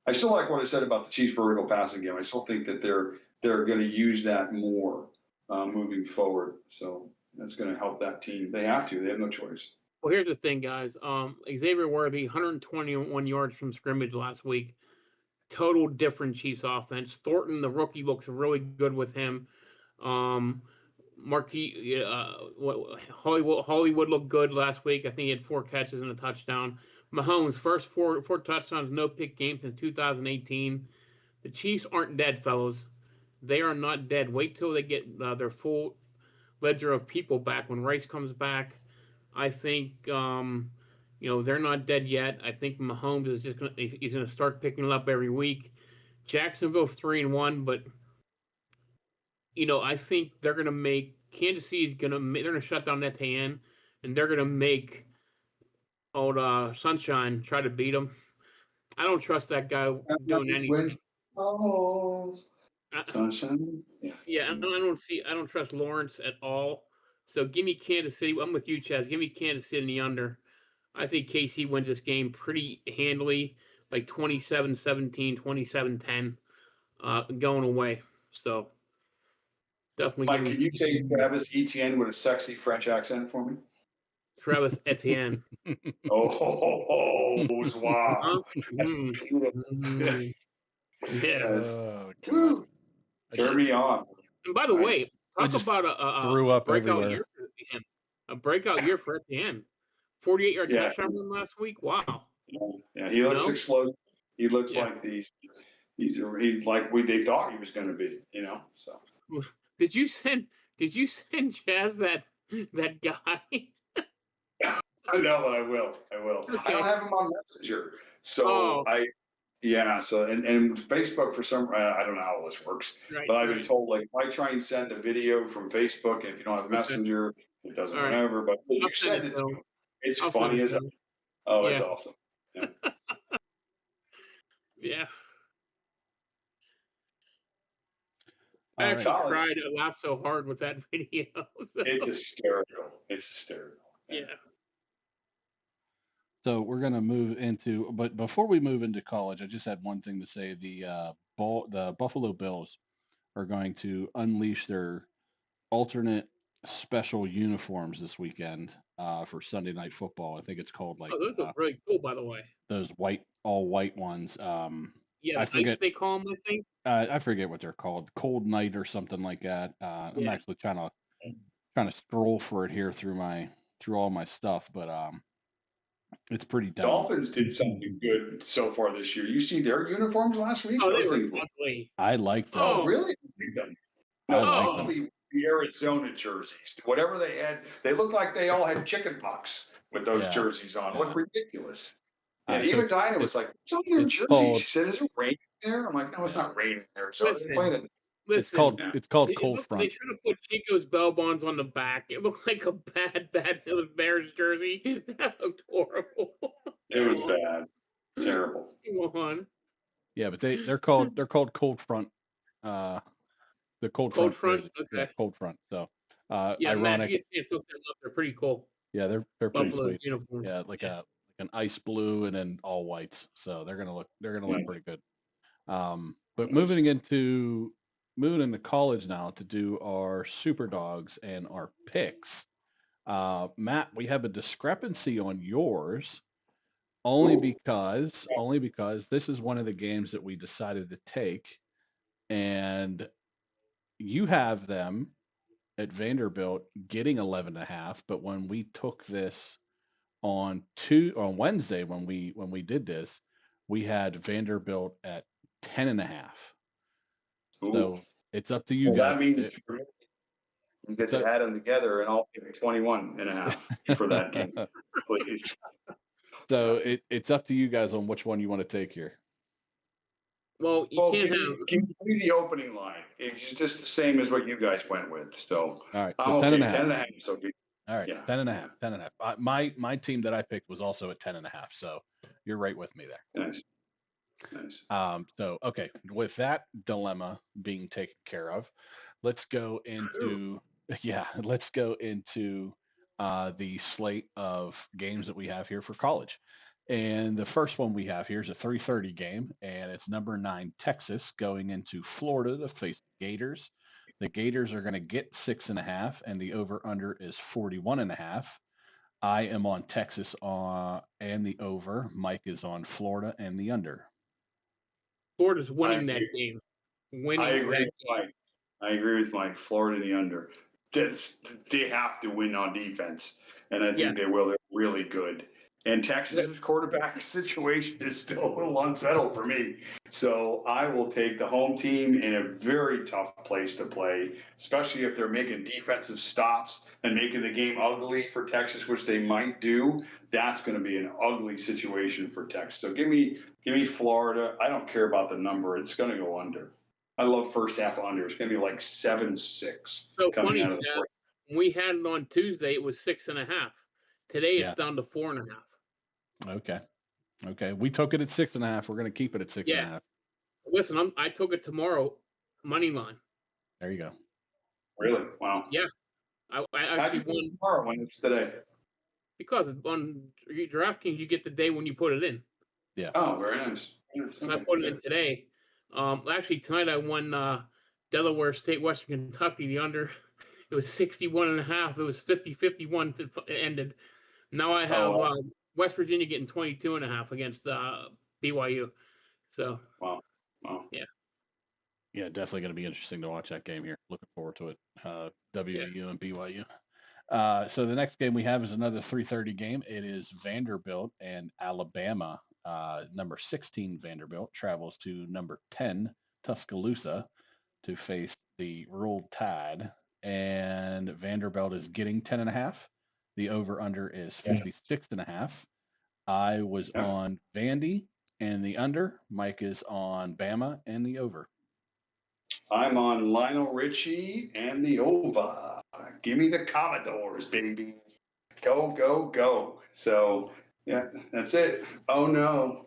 I still like what I said about the Chiefs' vertical passing game. I still think that they're going to use that more moving forward. So that's going to help that team. They have to. They have no choice. Well, here's the thing, guys. Xavier Worthy, 121 yards from scrimmage last week. Total different Chiefs offense. Thornton, the rookie, looks really good with him. Hollywood looked good last week. I think he had 4 catches and a touchdown. Mahomes, first four touchdowns, no pick game since 2018. The Chiefs aren't dead, fellas. They are not dead. Wait till they get their full ledger of people back. When Rice comes back, I think they're not dead yet. I think Mahomes is he's gonna start picking it up every week. Jacksonville 3-1, but I think they're gonna make Kansas City's they're gonna shut down Etienne, and they're gonna make old Sunshine try to beat him. I don't trust that guy doing anything. Sunshine. Yeah, I don't trust Lawrence at all. So give me Kansas City. I'm with you, Chaz. Give me Kansas City in the under. I think KC wins this game pretty handily, like 27-17, 27-10, going away. So definitely. Mike, can you take Travis Etienne with a sexy French accent for me? Travis Etienne. Wow. Yeah. Oh, God. Turn me on. And by the way, talk about a breakout everywhere. year for Etienne. A breakout year for Etienne. 48-yard touchdown run last week. Wow. Yeah, he looks explosive. He looks like he's like they thought he was going to be. So. Did you send Chaz that guy? No, but I will. Okay. I don't have him on Messenger, so So and Facebook for some I don't know how this works, but I've been told like if I try and send a video from Facebook, and if you don't have Messenger, it doesn't whatever. But you send it to me. It's funny as hell. Oh, it's awesome. Yeah. Yeah. I actually cried. I laughed so hard with that video. So. It's hysterical. Yeah. So we're going to move into, but before we move into college, I just had one thing to say. The Buffalo Bills are going to unleash their alternate special uniforms this weekend for Sunday Night Football. I think it's called like Oh, those look really cool, by the way. those all white ones. Yeah, I the ice forget. they call them, I think. I forget what they're called. Cold Night or something like that. I'm Yeah. actually trying to scroll for it here through all my stuff, but it's pretty dumb. Dolphins did something good so far this year. You see their uniforms last week? Oh, they Those were things were- ugly. I like those. Oh, really? I No, like them. ugly the Arizona jerseys. Whatever they had, they looked like they all had chicken pox with those Yeah, jerseys on. yeah. Looked ridiculous. And So even it's- Dinah was like, "What's on their it's jerseys?" called- She said, "Is it raining there?" I'm like, "No, it's not raining there." So Listen, they're playing it. It's Listen, called it Cold looked- Front. They should have put Chico's bell bonds on the back. It looked like a bad Bears jersey. That looked horrible. It was bad, terrible. Come on. Yeah, but they're called Cold Front. The Cold Cold Front. Front? jerseys. Yeah, Okay. Cold Front. So Yeah, ironic. Matt, you look them up. They're pretty cool. Yeah, they're pretty Buffalo sweet. uniforms. Yeah, like an ice blue and then all whites. So they're gonna look pretty good. But moving into college now to do our super dogs and our picks. Matt, we have a discrepancy on yours only because this is one of the games that we decided to take, and you have them at Vanderbilt getting 11.5, but when we took this on Wednesday when we did this, we had Vanderbilt at 10.5. So it's up to you guys. That means you get to add them together and I'll pick 21.5 for that game, please. So it's up to you guys on which one you want to take here. Well, you can't give me the opening line. It's just the same as what you guys went with. So all right, I'm so 10.5. 10.5. So all right, yeah. 10.5. My team that I picked was also at 10.5. So you're right with me there. Nice. So okay, with that dilemma being taken care of, let's go into the slate of games that we have here for college. And the first one we have here is a 3:30 game, and it's number 9 Texas going into Florida to face the Gators. The Gators are going to get 6.5, and the over/under is 41.5. I am on Texas and the over. Mike is on Florida and the under. Florida's winning that game. I agree with Mike. Florida and the under. They have to win on defense, and I think they will. They're really good. And Texas's quarterback situation is still a little unsettled for me. So I will take the home team in a very tough place to play, especially if they're making defensive stops and making the game ugly for Texas, which they might do. That's going to be an ugly situation for Texas. So give me Florida. I don't care about the number. It's going to go under. I love first half under. It's going to be like 7-6. So funny, when we had it on Tuesday, it was 6.5. Today it's down to 4.5. Okay. We took it at 6.5. We're going to keep it at 6.5. Yeah. Listen, I took it tomorrow, money line. There you go. Really? Wow. Yeah. I actually won tomorrow when it's today. Because on DraftKings you get the day when you put it in. Yeah. Oh, very nice. So I put it in today. Actually tonight I won Delaware State, Western Kentucky, the under. It was 61.5. It was 50-51 it ended. Now I have West Virginia getting 22.5 against BYU. So wow. Yeah, definitely going to be interesting to watch that game here. Looking forward to it. WVU and BYU. So the next game we have is another 3:30 game. It is Vanderbilt and Alabama. Number 16 Vanderbilt travels to number 10 Tuscaloosa to face the Rolled Tide, and Vanderbilt is getting 10.5. The over/under is 56.5. I was on Vandy and the under. Mike is on Bama and the over. I'm on Lionel Richie and the over. Give me the Commodores, baby. Go, go, go. So, yeah, that's it. Oh, no.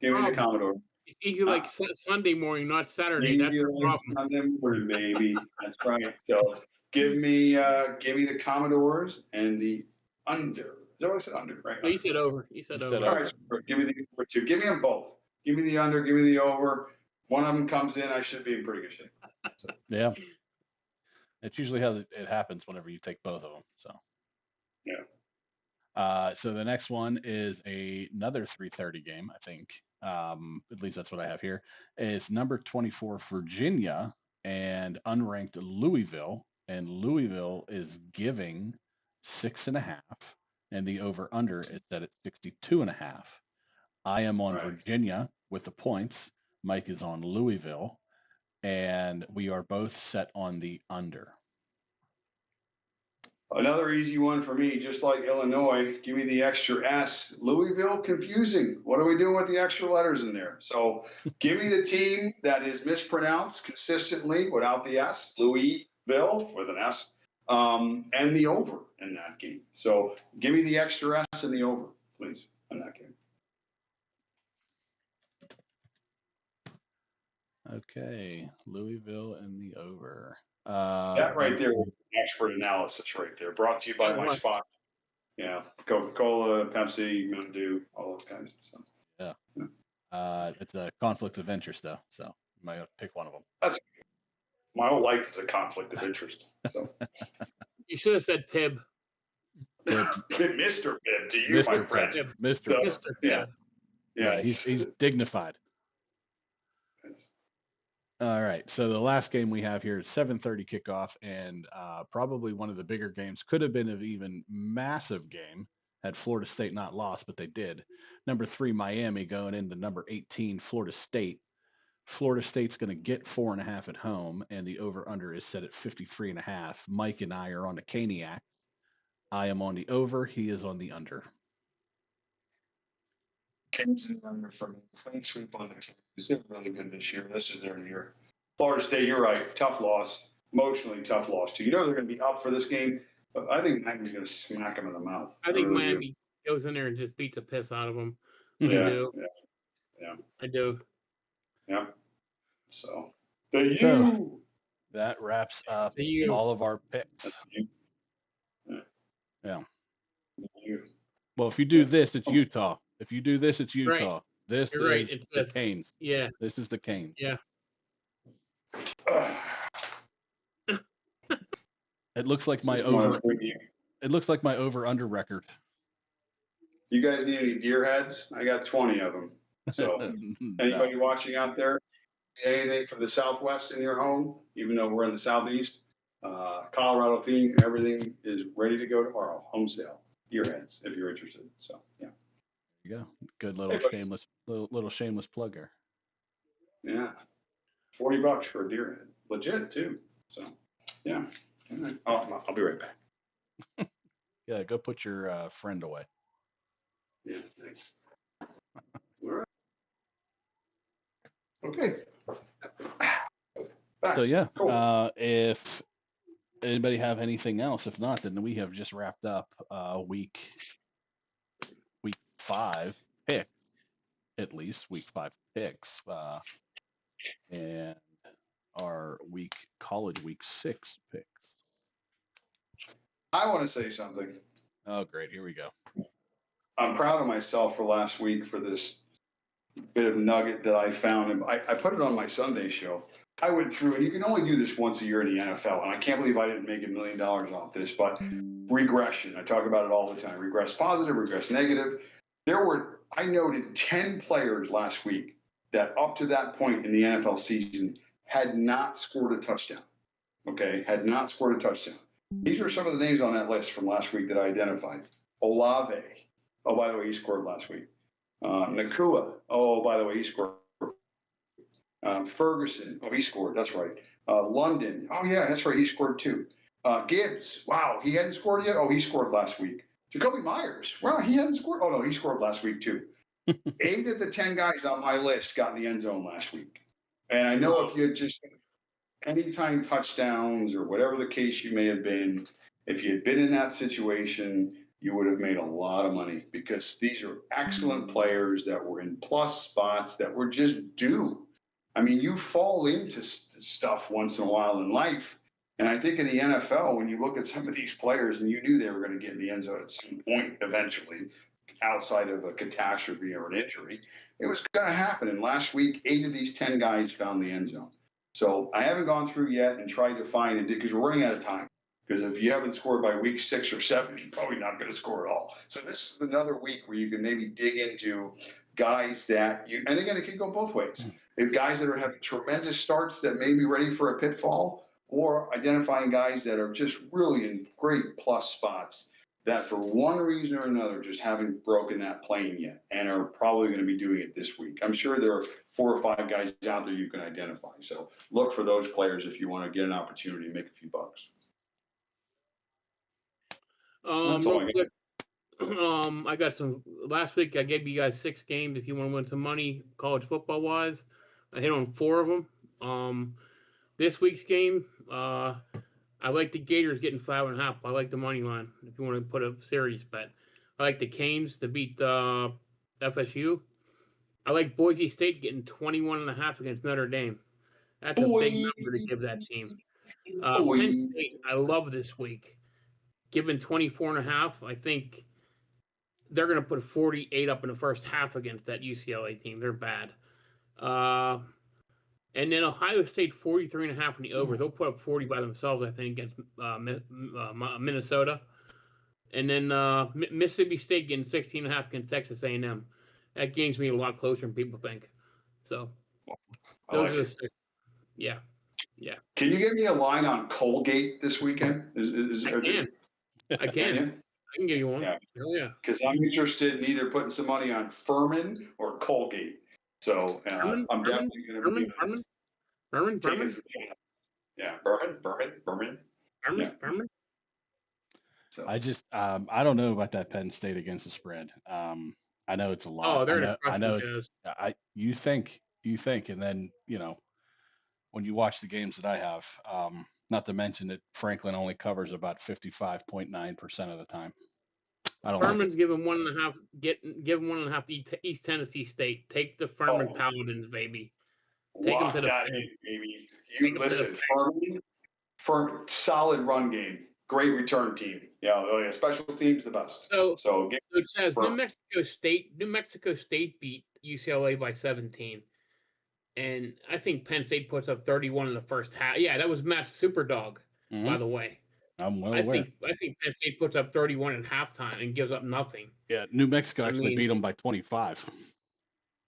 Give me the Commodores. It's easy like Sunday morning, not Saturday. That's the problem. Sunday morning, baby. That's right. So give me the Commodores and the under that what I said? Under, right? Oh, you said over. You said You over. said All right, so give me the over 2. Give me them both. Give me the under. Give me the over. One of them comes in, I should be in pretty good shape. So. Yeah. It's usually how it happens whenever you take both of them. So. Yeah. So the next one is another 3:30 game, I think. At least that's what I have here. Is number 24 Virginia and unranked Louisville, and Louisville is giving 6.5, and the over under is set at 62.5. I am on Virginia with the points. Mike is on Louisville, and we are both set on the under. Another easy one for me, just like Illinois. Give me the extra S. Louisville, confusing. What are we doing with the extra letters in there? So give me the team that is mispronounced consistently without the S. Louisville with an S, and the over in that game. So give me the extra S and the over, please, in that game. Okay, Louisville and the over. That right there was expert analysis right there. Brought to you by my spot. Yeah, Coca-Cola, Pepsi, Mountain Dew, all those kinds. So. Yeah. It's a conflict of interest, though, so you might have to pick one of them. That's my whole life is a conflict of interest. So. You should have said Pib. Mr. Pibb to you, Mr. my friend. Pibb. Mr. So, Mr. yeah. Yeah, he's dignified. All right, so the last game we have here is 7:30 kickoff, and probably one of the bigger games. Could have been an even massive game had Florida State not lost, but they did. Number 3 Miami going into number 18 Florida State. Florida State's going to get 4.5 at home, and the over/under is set at 53.5. Mike and I are on the Caniac. I am on the over. He is on the under. Canes and under for me. Clean sweep on the Canes. They're really good this year. This is their year. Florida State, you're right. Tough loss. Emotionally tough loss, too. You know they're going to be up for this game, but I think Miami's going to smack them in the mouth. I think really Miami goes in there and just beats the piss out of them. Yeah, I do. Yeah. I do. Yeah. So, that wraps up The U. all of our picks. Yeah. Well, if you do this, it's Utah. If you do this, it's Utah. Right. This You're is right. the Canes. Yeah. This is the Canes. Yeah. It looks like my over. It looks like my over/under record. You guys need any deer heads? I got 20 of them. So, anybody watching out there, anything from the Southwest in your home, even though we're in the Southeast, Colorado theme, everything is ready to go tomorrow. Home sale, deer heads, if you're interested. So, yeah. There you go. Good little shameless plugger. Yeah. $40 for a deer head. Legit, too. So, yeah. I'll be right back. Yeah, go put your friend away. Yeah, thanks. All right. Okay. Back. So yeah, Cool. if anybody have anything else, if not, then we have just wrapped up week 5 pick, at least week 5 picks, and our college week 6 picks. I want to say something. Oh, great! Here we go. I'm proud of myself for last week for this bit of nugget that I found. And I put it on my Sunday show. I went through, and you can only do this once a year in the NFL. And I can't believe I didn't make $1 million off this, but regression. I talk about it all the time. Regress positive, regress negative. I noted 10 players last week that up to that point in the NFL season had not scored a touchdown. Okay, had not scored a touchdown. These are some of the names on that list from last week that I identified. Olave. Oh, by the way, he scored last week. Nakua. Oh, by the way, he scored. Ferguson. Oh, he scored. That's right. London. Oh, yeah, that's right. He scored too. Gibbs. Wow, he hadn't scored yet. Oh, he scored last week. Jacoby Myers. Well, he hadn't scored. Oh, no, he scored last week too. 8 of the 10 guys on my list got in the end zone last week. And I know if you had just anytime touchdowns or whatever the case you may have been, if you had been in that situation, you would have made a lot of money because these are excellent players that were in plus spots that were just due. I mean, you fall into stuff once in a while in life And I think in the NFL, when you look at some of these players and you knew they were going to get in the end zone at some point eventually, outside of a catastrophe or an injury, it was going to happen. And last week, 8 of these 10 guys found the end zone. So I haven't gone through yet and tried to find it because we're running out of time. Because if you haven't scored by week 6 or 7, you're probably not going to score at all. So this is another week where you can maybe dig into guys that you, and again, it can go both ways. If guys that are having tremendous starts that may be ready for a pitfall, or identifying guys that are just really in great plus spots that for one reason or another just haven't broken that plane yet and are probably going to be doing it this week. I'm sure there are 4 or 5 guys out there you can identify. So look for those players if you want to get an opportunity to make a few bucks. Real quick, I got some. Last week I gave you guys 6 games if you want to win some money, college football wise. I hit on 4 of them. This week's game, I like the Gators getting 5.5. I like the money line if you want to put a serious bet. I like the Canes to beat FSU. I like Boise State getting 21.5 against Notre Dame. That's a big number to give that team. Penn State, I love this week. Given 24.5, I think they're going to put 48 up in the first half against that UCLA team. They're bad. And then Ohio State 43.5 in the over. They'll put up 40 by themselves, I think, against Minnesota. And then Mississippi State getting 16.5 against Texas A&M. That game's going to be a lot closer than people think. So those are the 6. Yeah. Yeah. Can you give me a line on Colgate this weekend? I can give you one. Yeah. Oh, yeah. Because I'm interested in either putting some money on Furman or Colgate. So I'm definitely going to be Berman. Yeah, Berman. Berman. So I don't know about that Penn State against the spread. I know it's a lot. Oh, they're I know. You think, and then when you watch the games that I have, not to mention that Franklin only covers about 55.9% of the time. I don't. Furman's giving 1.5. Give 1.5 to East Tennessee State. Take the Furman Paladins, baby. Take them to the baby. You listen, Furman, solid run game, great return team. Yeah, special teams the best. So it says New Mexico State beat UCLA by 17. And I think Penn State puts up 31 in the first half. Yeah, that was Matt's super dog, by the way. I'm well aware. I think Penn State puts up 31 at halftime and gives up nothing. Yeah, New Mexico actually beat them by 25.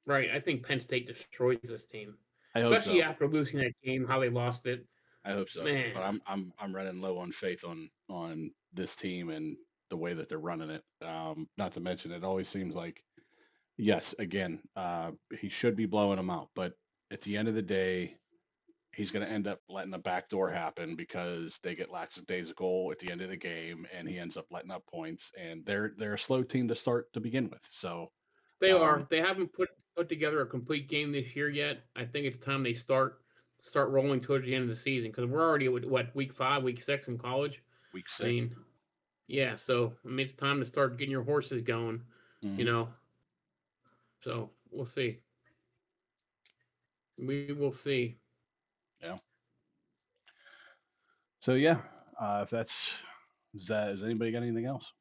Right. I think Penn State destroys this team. I hope Especially so. after losing that game, how they lost it. I hope so. Man. But I'm running low on faith on this team and the way that they're running it. Not to mention, it always seems like, yes, again, he should be blowing them out, but at the end of the day, he's going to end up letting a backdoor happen because they get lackadaisical at the end of the game, and he ends up letting up points. And they're a slow team to start to begin with. So they are. They haven't put together a complete game this year yet. I think it's time they start rolling towards the end of the season because we're already at week 5, week 6 in college. Week 6. Yeah. So it's time to start getting your horses going. So we'll see. We will see. Yeah. So if has anybody got anything else?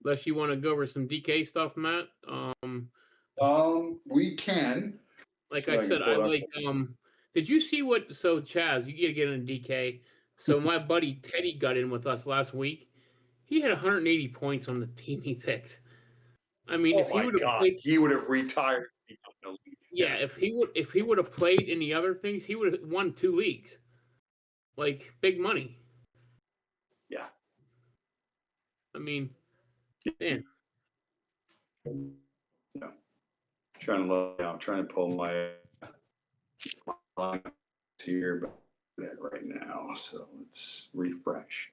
Unless you want to go over some DK stuff, Matt. We can. Like I said, I like. Did you see what? So Chaz, you gotta get in DK. So my buddy Teddy got in with us last week. He had 180 points on the team he picked. I mean, if he would have played, he would have retired. Yeah, if he would have played in the other things, he would have won 2 leagues. Like big money. Yeah. I mean, man. No. I'm trying to pull my here right now. So let's refresh.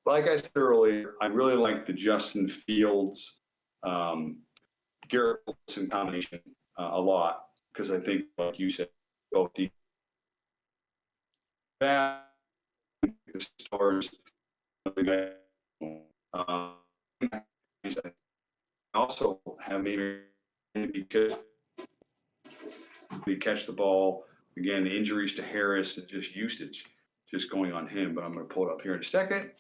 Like I said earlier, I really like the Justin Fields, Garrett Wilson combination a lot because I think, like you said, both the stars of the guy. Also have maybe catch the ball. Again, the injuries to Harris and just usage. just going on him, but I'm going to pull it up here in a second.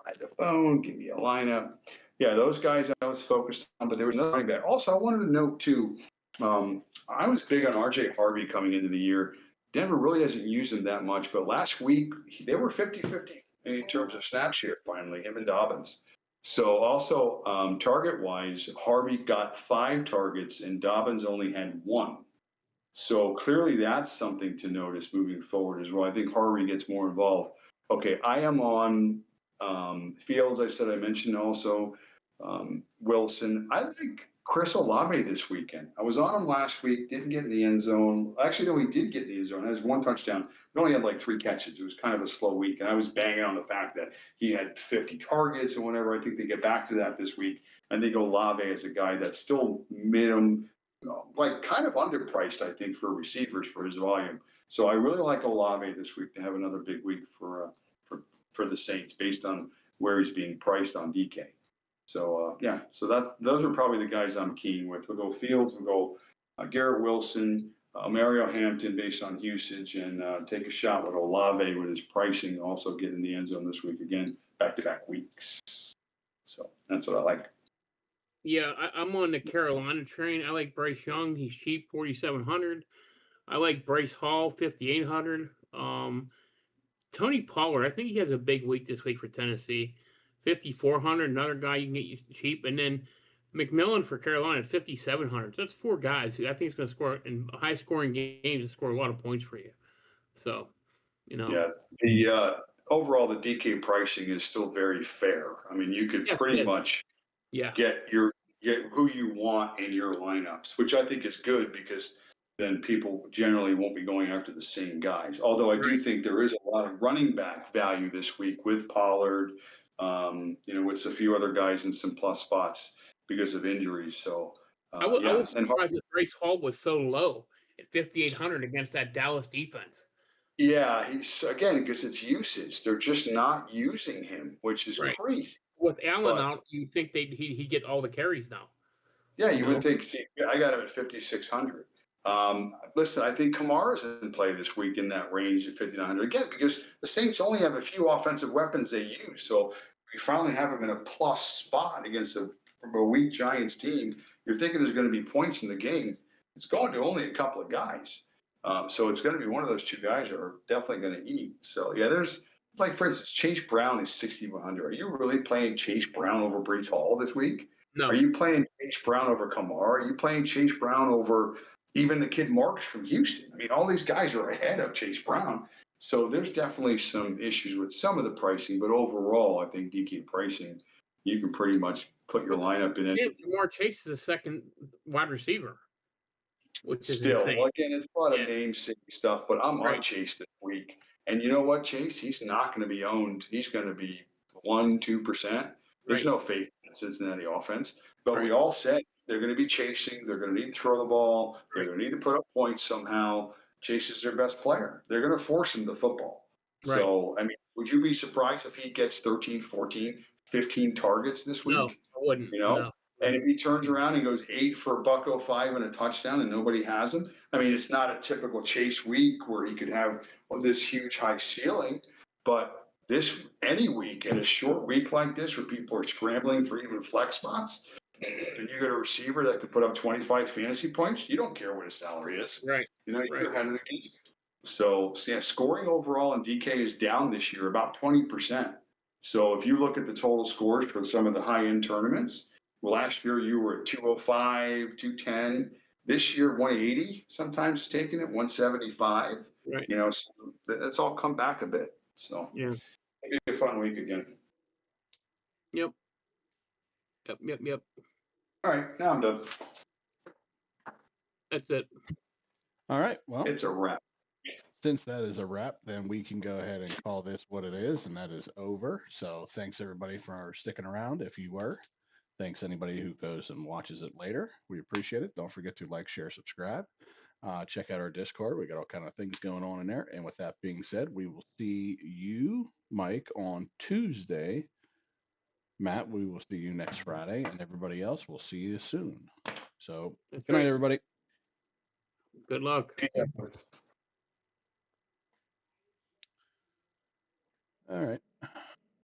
Hide the phone, give me a lineup. Yeah, those guys I was focused on, but there was another running back. Also, I wanted to note too, I was big on RJ Harvey coming into the year. Denver really hasn't used him that much, but last week they were 50-50 in terms of snap share finally, him and Dobbins. So also target-wise, Harvey got 5 targets and Dobbins only had 1. So clearly that's something to notice moving forward as well. I think Harvey gets more involved. Okay, I am on Fields. I mentioned also Wilson. I think Chris Olave this weekend. I was on him last week, didn't get in the end zone. Actually, no, he did get in the end zone. He has 1 touchdown. He only had like 3 catches. It was kind of a slow week. And I was banging on the fact that he had 50 targets and whatever. I think they get back to that this week. I think Olave is a guy that's still minimum, like kind of underpriced, I think, for receivers for his volume. So I really like Olave this week to have another big week for the Saints based on where he's being priced on DK. So yeah, so those are probably the guys I'm keen with. We'll go Fields, we'll go Garrett Wilson, Mario Hampton based on usage, and take a shot with Olave with his pricing. Also get in the end zone this week again, back-to-back weeks. So that's what I like. Yeah, I'm on the Carolina train. I like Bryce Young. He's cheap, 4,700. I like Bryce Hall, 5,800. Tony Pollard, I think he has a big week this week for Tennessee. 5,400, another guy you can get you cheap. And then McMillan for Carolina at 5,700. So that's 4 guys who I think is going to score in high-scoring games and score a lot of points for you. So, Yeah, the overall, the DK pricing is still very fair. I mean, you could pretty much get who you want in your lineups, which I think is good because then people generally won't be going after the same guys. Although I do think there is a lot of running back value this week with Pollard, with a few other guys in some plus spots because of injuries. So I was surprised that Bryce Hall was so low at 5,800 against that Dallas defense. Yeah, he's again because it's usage. They're just not using him, which is crazy. With Allen out, you think he'd get all the carries now? Yeah, you would think. See, I got him at 5,600. Listen, I think Kamara's in play this week in that range at 5,900 again because the Saints only have a few offensive weapons they use. So you finally have him in a plus spot against a weak Giants team. You're thinking there's going to be points in the game. It's going to only a couple of guys. So it's going to be one of those 2 guys that are definitely going to eat. So yeah, there's like for instance, Chase Brown is 6,100. Are you really playing Chase Brown over Breece Hall this week? No. Are you playing Chase Brown over Kamara? Are you playing Chase Brown over even the kid Marks from Houston? I mean, all these guys are ahead of Chase Brown. So there's definitely some issues with some of the pricing, but overall, I think DK pricing, you can pretty much put your lineup in it. Jamar Chase is a second wide receiver, which is still, insane. Well, again, it's a lot of namesake stuff, but I'm on Chase this week. And you know what, Chase? He's not going to be owned. He's going to be 1-2%. There's no faith in the Cincinnati offense. But we all said they're going to be chasing. They're going to need to throw the ball. They're going to need to put up points somehow. Chase is their best player. They're going to force him to football. Right. So, I mean, would you be surprised if he gets 13, 14, 15 targets this week? No, I wouldn't. No. And if he turns around and goes 8 for $105 and a touchdown and nobody has him, I mean, it's not a typical Chase week where he could have this huge high ceiling, but any week in a short week like this where people are scrambling for even flex spots, and you got a receiver that could put up 25 fantasy points, you don't care what his salary is. Right. You're ahead of the game. So yeah, scoring overall in DK is down this year about 20%. So if you look at the total scores for some of the high-end tournaments, last year you were at 205, 210. This year 180. Sometimes taking it 175. Right. So that's all come back a bit. So yeah, it'll be a fun week again. Yep. All right, now I'm done. That's it. All right. Well, it's a wrap. Since that is a wrap, then we can go ahead and call this what it is, and that is over. So thanks everybody for sticking around. If you were. Thanks anybody who goes and watches it later. We appreciate it. Don't forget to like, share, subscribe. Check out our Discord. We got all kind of things going on in there. And with that being said, we will see you, Mike, on Tuesday. Matt, we will see you next Friday. And everybody else, we'll see you soon. So good night, everybody. Good luck. All right.